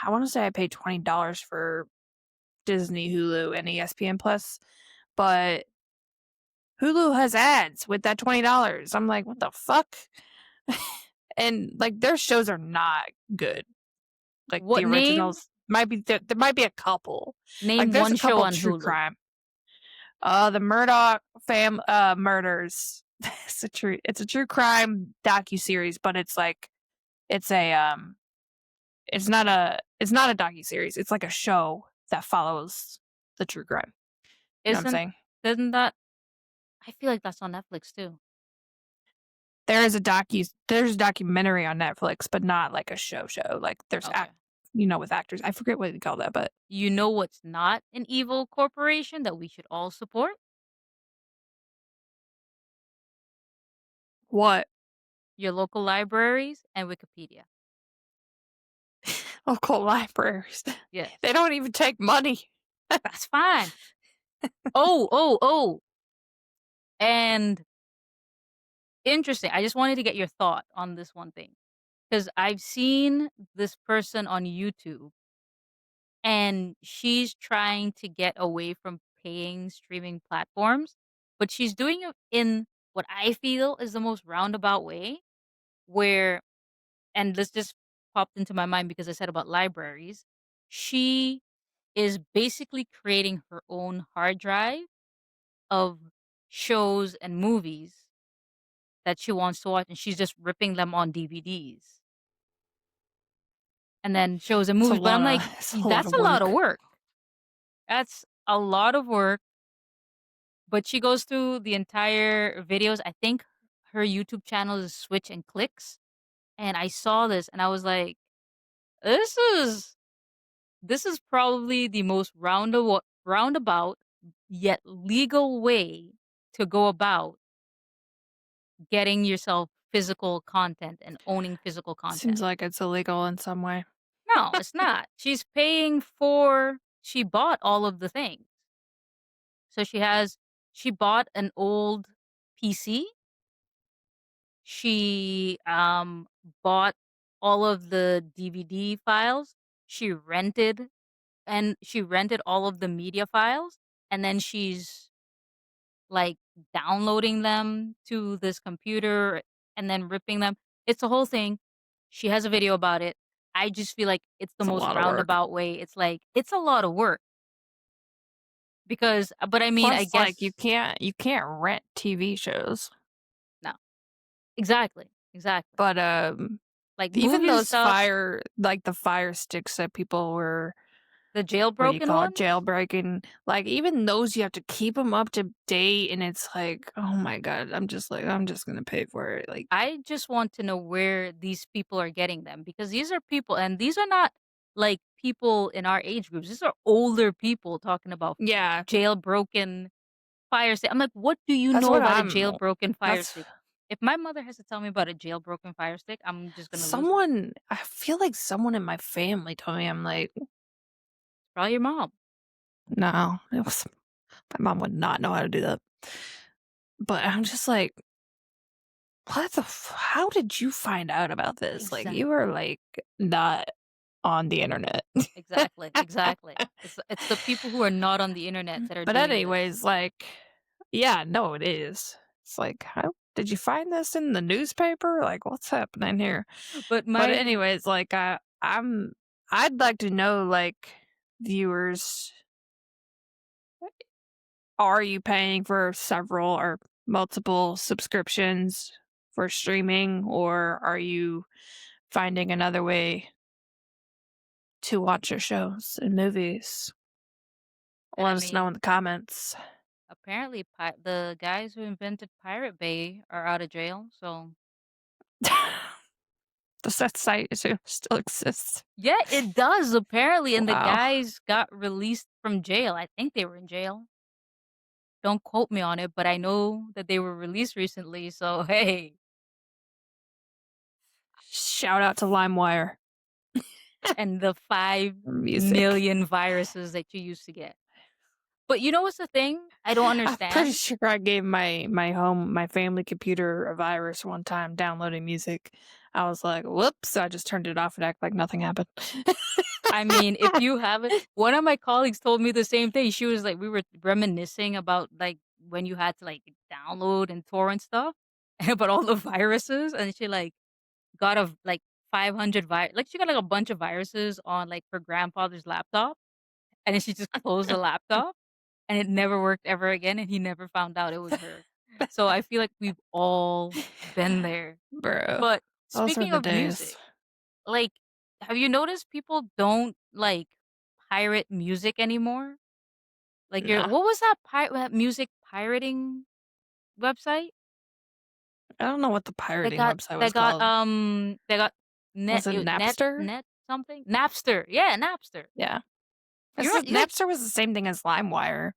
I want to say I paid $20 for Disney, Hulu, and ESPN Plus, but Hulu has ads with that $20. I'm like, what the fuck? And like their shows are not good. Like What the name originals might be there might be a couple. Like name there's one a show couple on true Hulu. crime. The Murdoch murders. It's a true crime docu-series, but it's like it's a it's not a docu-series. It's like a show that follows the true crime. You know what I'm Isn't saying? isn't that I feel like that's on Netflix too. There's a documentary on Netflix, but not like a show. Like there's Okay. with actors. I forget what you call that, but You know what's not an evil corporation that we should all support? what? Your local libraries and Wikipedia. Local libraries. They Yes. don't even take money. That's fine. Oh, and interesting. I just wanted to get your thought on this one thing because I've seen this person on YouTube and she's trying to get away from paying streaming platforms, but she's doing it in what I feel is the most roundabout way where, and this just popped into my mind because I said about libraries. She is basically creating her own hard drive of shows and movies that she wants to watch, and she's just ripping them on DVDs and then shows and movies. But I'm like, It's a lot that's of a lot of work. work. That's a lot of work. But she goes through the entire videos. I think her YouTube channel is Switch and Clicks. And I saw this and I was like, this is this is probably the most roundabout yet legal way to go about getting yourself physical content and owning physical Seems content. like it's illegal in some way. No, it's not. She bought all of the things. So she bought an old PC. She bought all of the DVD files. She rented she rented all of the media files and then she's like downloading them to this computer and then ripping them. It's a whole thing. She has a video about it. I just feel like it's the It's a most lot of work. roundabout way. It's like it's a lot of work because but I mean, I Plus, like guess you can't rent TV shows. no. Exactly. Exactly. But Like even movies and those stuff, the fire sticks that people were the what do you jailbroken call it, ones, jailbreaking, like even those you have to keep them up to date, and it's like, oh my god, I'm just gonna pay for it. Like, I just want to know where these people are getting them because these are people and these are not like people in our age groups. These are older people talking about yeah, jailbroken fire stick. I'm like, what do you that's know what about a I'm. jailbroken fire That's stick? If my mother has to tell me about a jailbroken fire stick, I'm just gonna lose it. someone. I feel like someone in my family told me. I'm like, Probably your mom. No, it was my mom would not know how to do that. But I'm just like, what the how did you find out about this? Like, you were, Exactly. like, not on the internet. Exactly, exactly. It's the people who are not on the internet that are But doing this. anyways, like, yeah, no, it is. It's like, how did you find this in the newspaper? Like, what's happening here? But But my anyways, like, I'd like to know, like, viewers, are you paying for several or multiple subscriptions for streaming, or are you finding another way to watch your shows and movies? and I Let us know in mean, the comments. apparently the guys who invented Pirate Bay are out of jail, so Does that site still exist? yeah, it does apparently, and the Wow. guys got released from jail. I think they were in jail. Don't quote me on it, but I know that they were released recently, so hey. Shout out to LimeWire And the five for music. million viruses that you used to get. But you know what's the thing I don't I'm pretty understand? sure I gave my family computer a virus one time downloading music. I was like, "Whoops!" I just turned it off and act like nothing happened. I mean, if you have it, one of my colleagues told me the same thing. She was like, we were reminiscing about like when you had to like download and torrent stuff, about all the viruses, and she like got a like 500 like she got like a bunch of viruses on like her grandfather's laptop, and then she just closed the laptop, and it never worked ever again, and he never found out it was her. So I feel like we've all been there. Bro, But those were speaking the of days. music, like, have you noticed people don't, like, pirate music anymore? Like, your Nah, what was that music pirating website? I don't know what the That pirating got website was that got, called. that got Was it net Napster? net something? Napster, yeah, Napster. Yeah. This You're is like Napster was the same thing as LimeWire.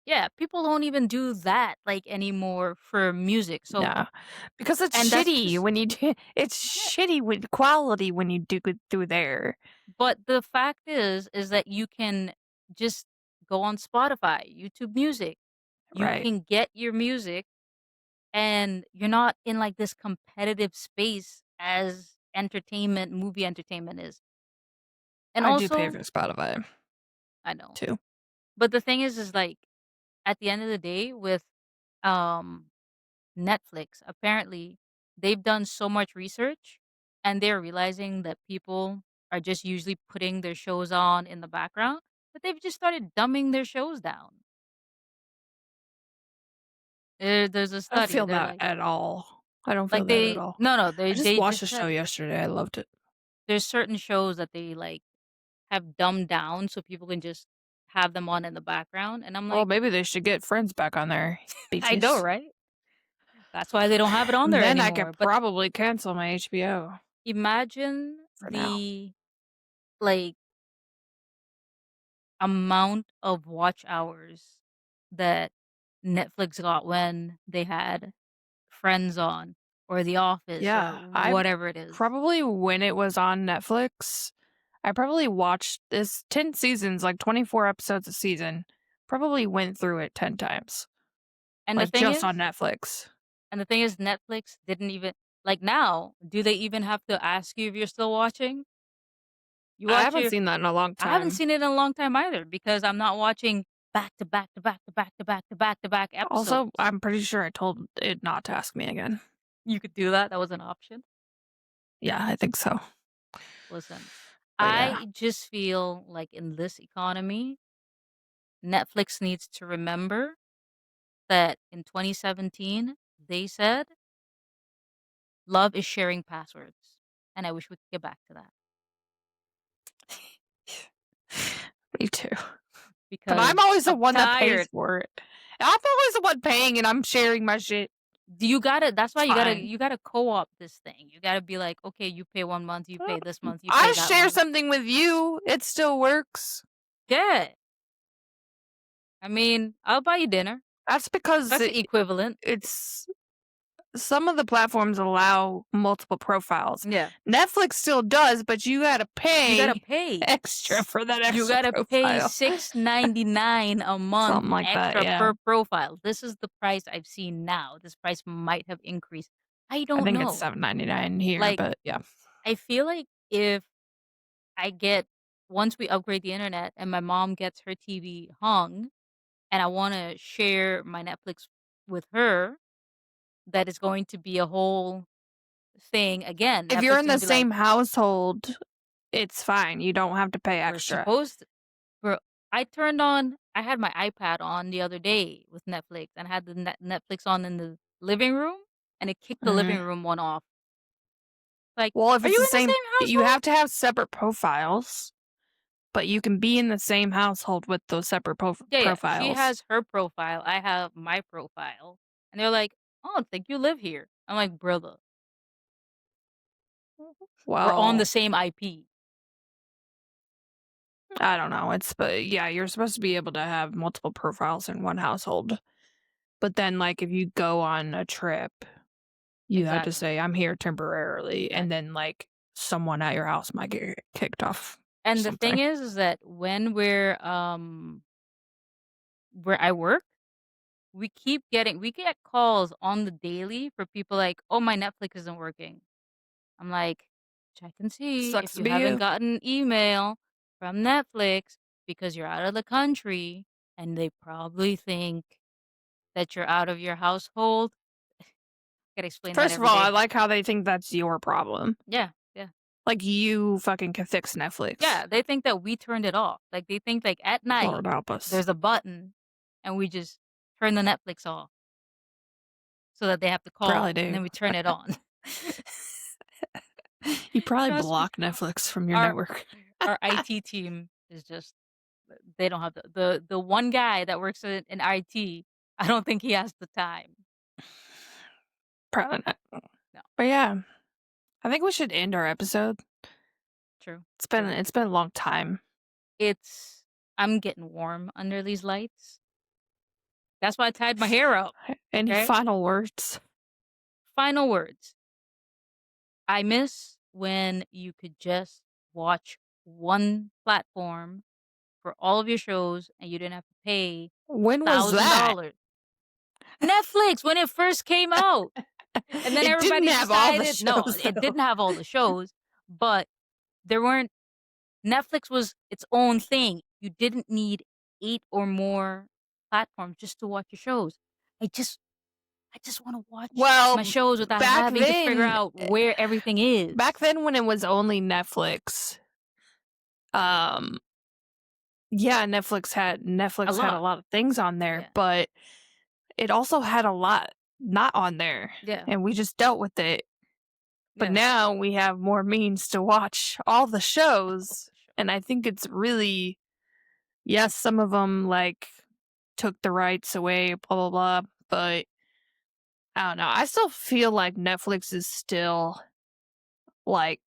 yeah, people don't even do that, like, anymore for music, so Yeah, because it's and that's shitty just when you do it's yeah, shitty with quality when you do it through there. but the fact is that you can just go on Spotify, YouTube Music. You Right. can get your music and you're not in like this competitive space as entertainment, movie entertainment is. And I do pay also, for Spotify I know. too. But the thing is like at the end of the day with um Netflix, apparently they've done so much research and they're realizing that people are just usually putting their shows on in the background, but they've just started dumbing their shows down. There's a I don't study. feel They're that at all. I don't feel like that at they all. no no I just they watched just a show said yesterday, I loved it. there's certain shows that they like have dumbed down so people can just have them on in the background, and I'm Well, like, maybe they should get Friends back on there, I know, bitches. right? That's why they don't have it on there Then I could anymore, but probably cancel my HBO imagine for now. the, like, amount of watch hours that Netflix got when they had Friends on, or The Office, or Yeah, I whatever it is. probably when it was on Netflix, I probably watched this 10 seasons, like 24 episodes a season. Probably went through it 10 times, And the like thing just on is Netflix. and the thing is Netflix didn't even like, now, do they even have to ask you if you're still watching? You I watch haven't your seen that in a long I haven't time. seen it in a long time either because I'm not watching back to back to back to back to back to back to back Also, episodes. I'm pretty sure I told it not to ask me again. You could do that. That was an option. Yeah, I think so. Listen, But yeah, I just feel like in this economy, Netflix needs to remember that in 2017, they said love is sharing passwords. And I wish we could get back to that me too. But I'm because always the I'm one that pays tired. for it. I'm always the one paying and I'm sharing my shit. You gotta, that's It's why fine. you gotta co op this thing. You gotta be like, okay, you pay 1 month, you Uh, pay this month, you pay I that share month. something with you. It still works. Yeah. I mean, I'll buy you dinner. That's because That's the equivalent. it's some of the platforms allow multiple profiles. Yeah. Netflix still does, but you gotta You gotta pay pay. extra for that You extra gotta pay profile. $6.99 a month Something like that, extra yeah. per profile. This is the price I've seen now. This price might have increased. I I don't think it's know. $7.99 here, Like, but yeah. I feel like if I get once we upgrade the internet and my mom gets her TV hung and I wanna share my Netflix with her, that is going to be a whole thing again. If you're Netflix in is the gonna be like, same household, it's fine. You don't have to pay "We're extra. supposed to." Bro, I had my iPad on the other day with Netflix, and I had the Netflix on in the living room, and it kicked the Mhm. living room one off. Like, Well, if "Are it's you the in the same, same you household?" have to have separate profiles, but you can be in the same household with those separate Yeah, yeah. She profiles. has her profile, I have my profile, and they're like, "Oh, I don't think you live here." I'm like, "Brother, we're on the Well, same IP." I don't know. But yeah, you're supposed to be able to have multiple profiles in one household. But then, like, if you go on a trip, you have to Exactly, say, I'm here temporarily. And exactly. then, like, someone at your house might get kicked off or And the thing something. is that when we're, where I work, we get calls on the daily for people like, "Oh, my Netflix isn't working." I'm like, "Check and see if Sucks to you be haven't you. gotten an email from Netflix because you're out of the country, and they probably think that you're out of your household." Gotta explain that First of every all, I day. like how they think that's your problem. Yeah, yeah. Like, you fucking can fix Netflix. Yeah, they think that we turned it off. Like, they think, like, at night, Lord help us. there's a button, and we just turn the Netflix off so that they have to Probably call, and do. then we turn it on. You probably Trust me. block Netflix from your Our network. our IT team is just they don't have the one guy that works in IT, I don't think he has the time. Probably not. No. But yeah, I think we should end our episode. True, It's been true. it's been a long time. It's I'm getting warm under these lights. That's why I tied my hair up, Any okay? final words? Final words. I miss when you could just watch one platform for all of your shows and you didn't have to pay When was that? $1,000. Netflix, when it first came out. And then It didn't everybody have all the decided no, shows it though. didn't have all the shows, but there weren't Netflix was its own thing. You didn't need 8 or more platforms just to watch your shows. I just I just wanna watch my Well, shows without back having to figure then, out where everything is. back then when it was only Netflix, um, yeah, A Netflix had a lot. lot of things on there, Yeah. but it also had a lot not on there, Yeah. and we just dealt with it. But Yeah. now we have more means to watch all the All shows, the shows. and I think it's really yes, some of them, like, took the rights away, blah, blah, blah, but I don't know. I still feel like Netflix is still, like,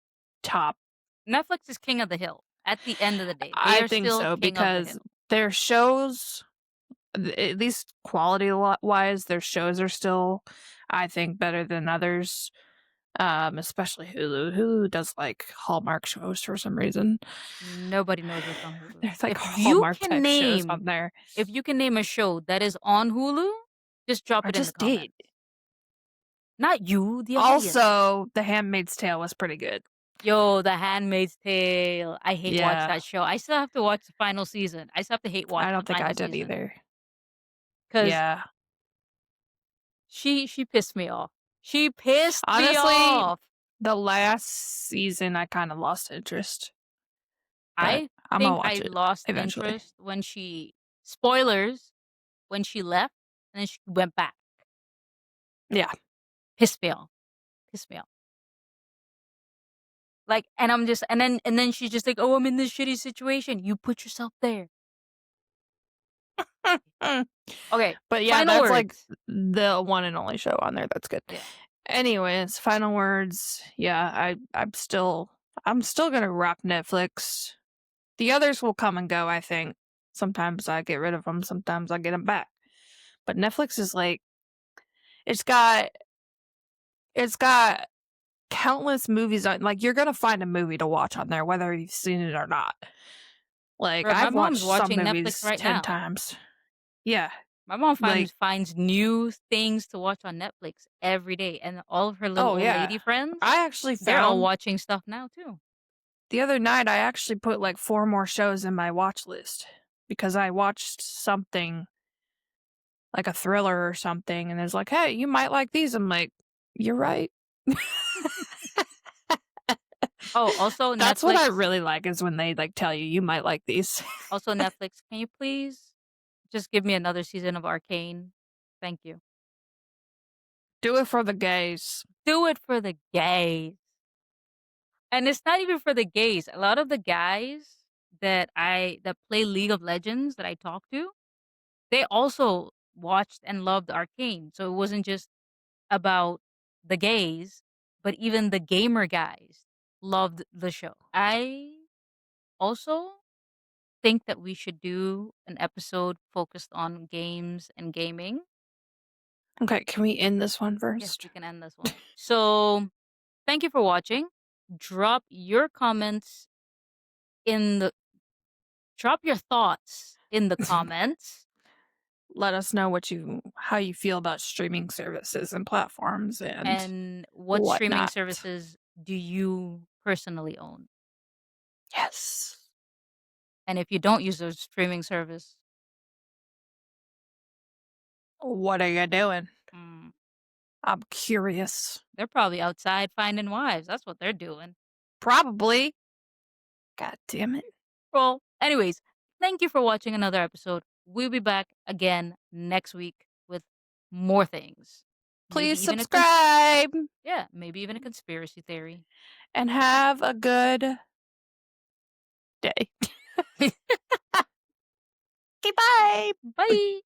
top. Netflix is king of the hill. At the end of the day, they I are think still so king of the because hill. their shows, at least quality wise, their shows are still, I think, better than others. Especially Hulu. Hulu does like Hallmark shows for some reason. Nobody knows what's on Hulu. There's like Hallmark type shows on there. If you can name a show that is on Hulu, just drop I it in the just did. comments. Not you, the audience. Also, The Handmaid's Tale was pretty good. Yo, The Handmaid's Tale. I hate watch Yeah, that show. I still have to watch the final season. I still have to hate watch I the don't think I final did season either. because Yeah. she pissed me off. She pissed me Honestly, off. the last season I kind of lost interest, but I I'm gonna think watch I it lost eventually. interest when she spoilers when she left and then she went back. Yeah. Pissed me off. Pissed me off. Like, and I'm just and then she's just like, "Oh, I'm in this shitty situation." You put yourself there. Mm. Okay, But yeah, final that's like words. the one and only show on there that's good. Yeah. Anyways, final words. Yeah, I'm still gonna rock Netflix. The others will come and go, I think. Sometimes I get rid of them, sometimes I get them back. But Netflix is like it's got It's got countless movies on, like, you're gonna find a movie to watch on there whether you've seen it or not. Like, Or my I've watched mom's some watching Netflix movies right 10 now. times. Yeah, My mom like finds new things to watch on Netflix every day, and all of her little oh, old yeah. lady friends, I actually they're all found watching stuff now too. the other night, I actually put, like, 4 more shows in my watch list because I watched something, like a thriller or something, and it's like, "Hey, you might like these." I'm like, "You're right." Oh, also That's what I Netflix really like is when they, like, tell you, "You might like these." also Netflix, can you please just give me another season of Arcane? Thank you. Do it for the gays. Do it for the gays. And it's not even for the gays. A lot of the guys that play League of Legends that I talk to, they also watched and loved Arcane. So it wasn't just about the gays, but even the gamer guys loved the show. I also think that we should do an episode focused on games and gaming. Okay, can we end this one Yes, first? we can end this one. So, thank you for watching. Drop your comments in the drop your thoughts in the comments Let us know what you how you feel about streaming services and platforms and and what streaming whatnot. services do you personally own? Yes. And if you don't use those streaming service, What are you doing? mm, I'm curious. they're probably outside finding wives. That's what they're doing. Probably. God damn it. Well, anyways, thank you for watching another episode. We'll be back again next week with more things. Please Maybe even subscribe yeah, maybe even a conspiracy theory. and have a good day. Okay, bye. Bye.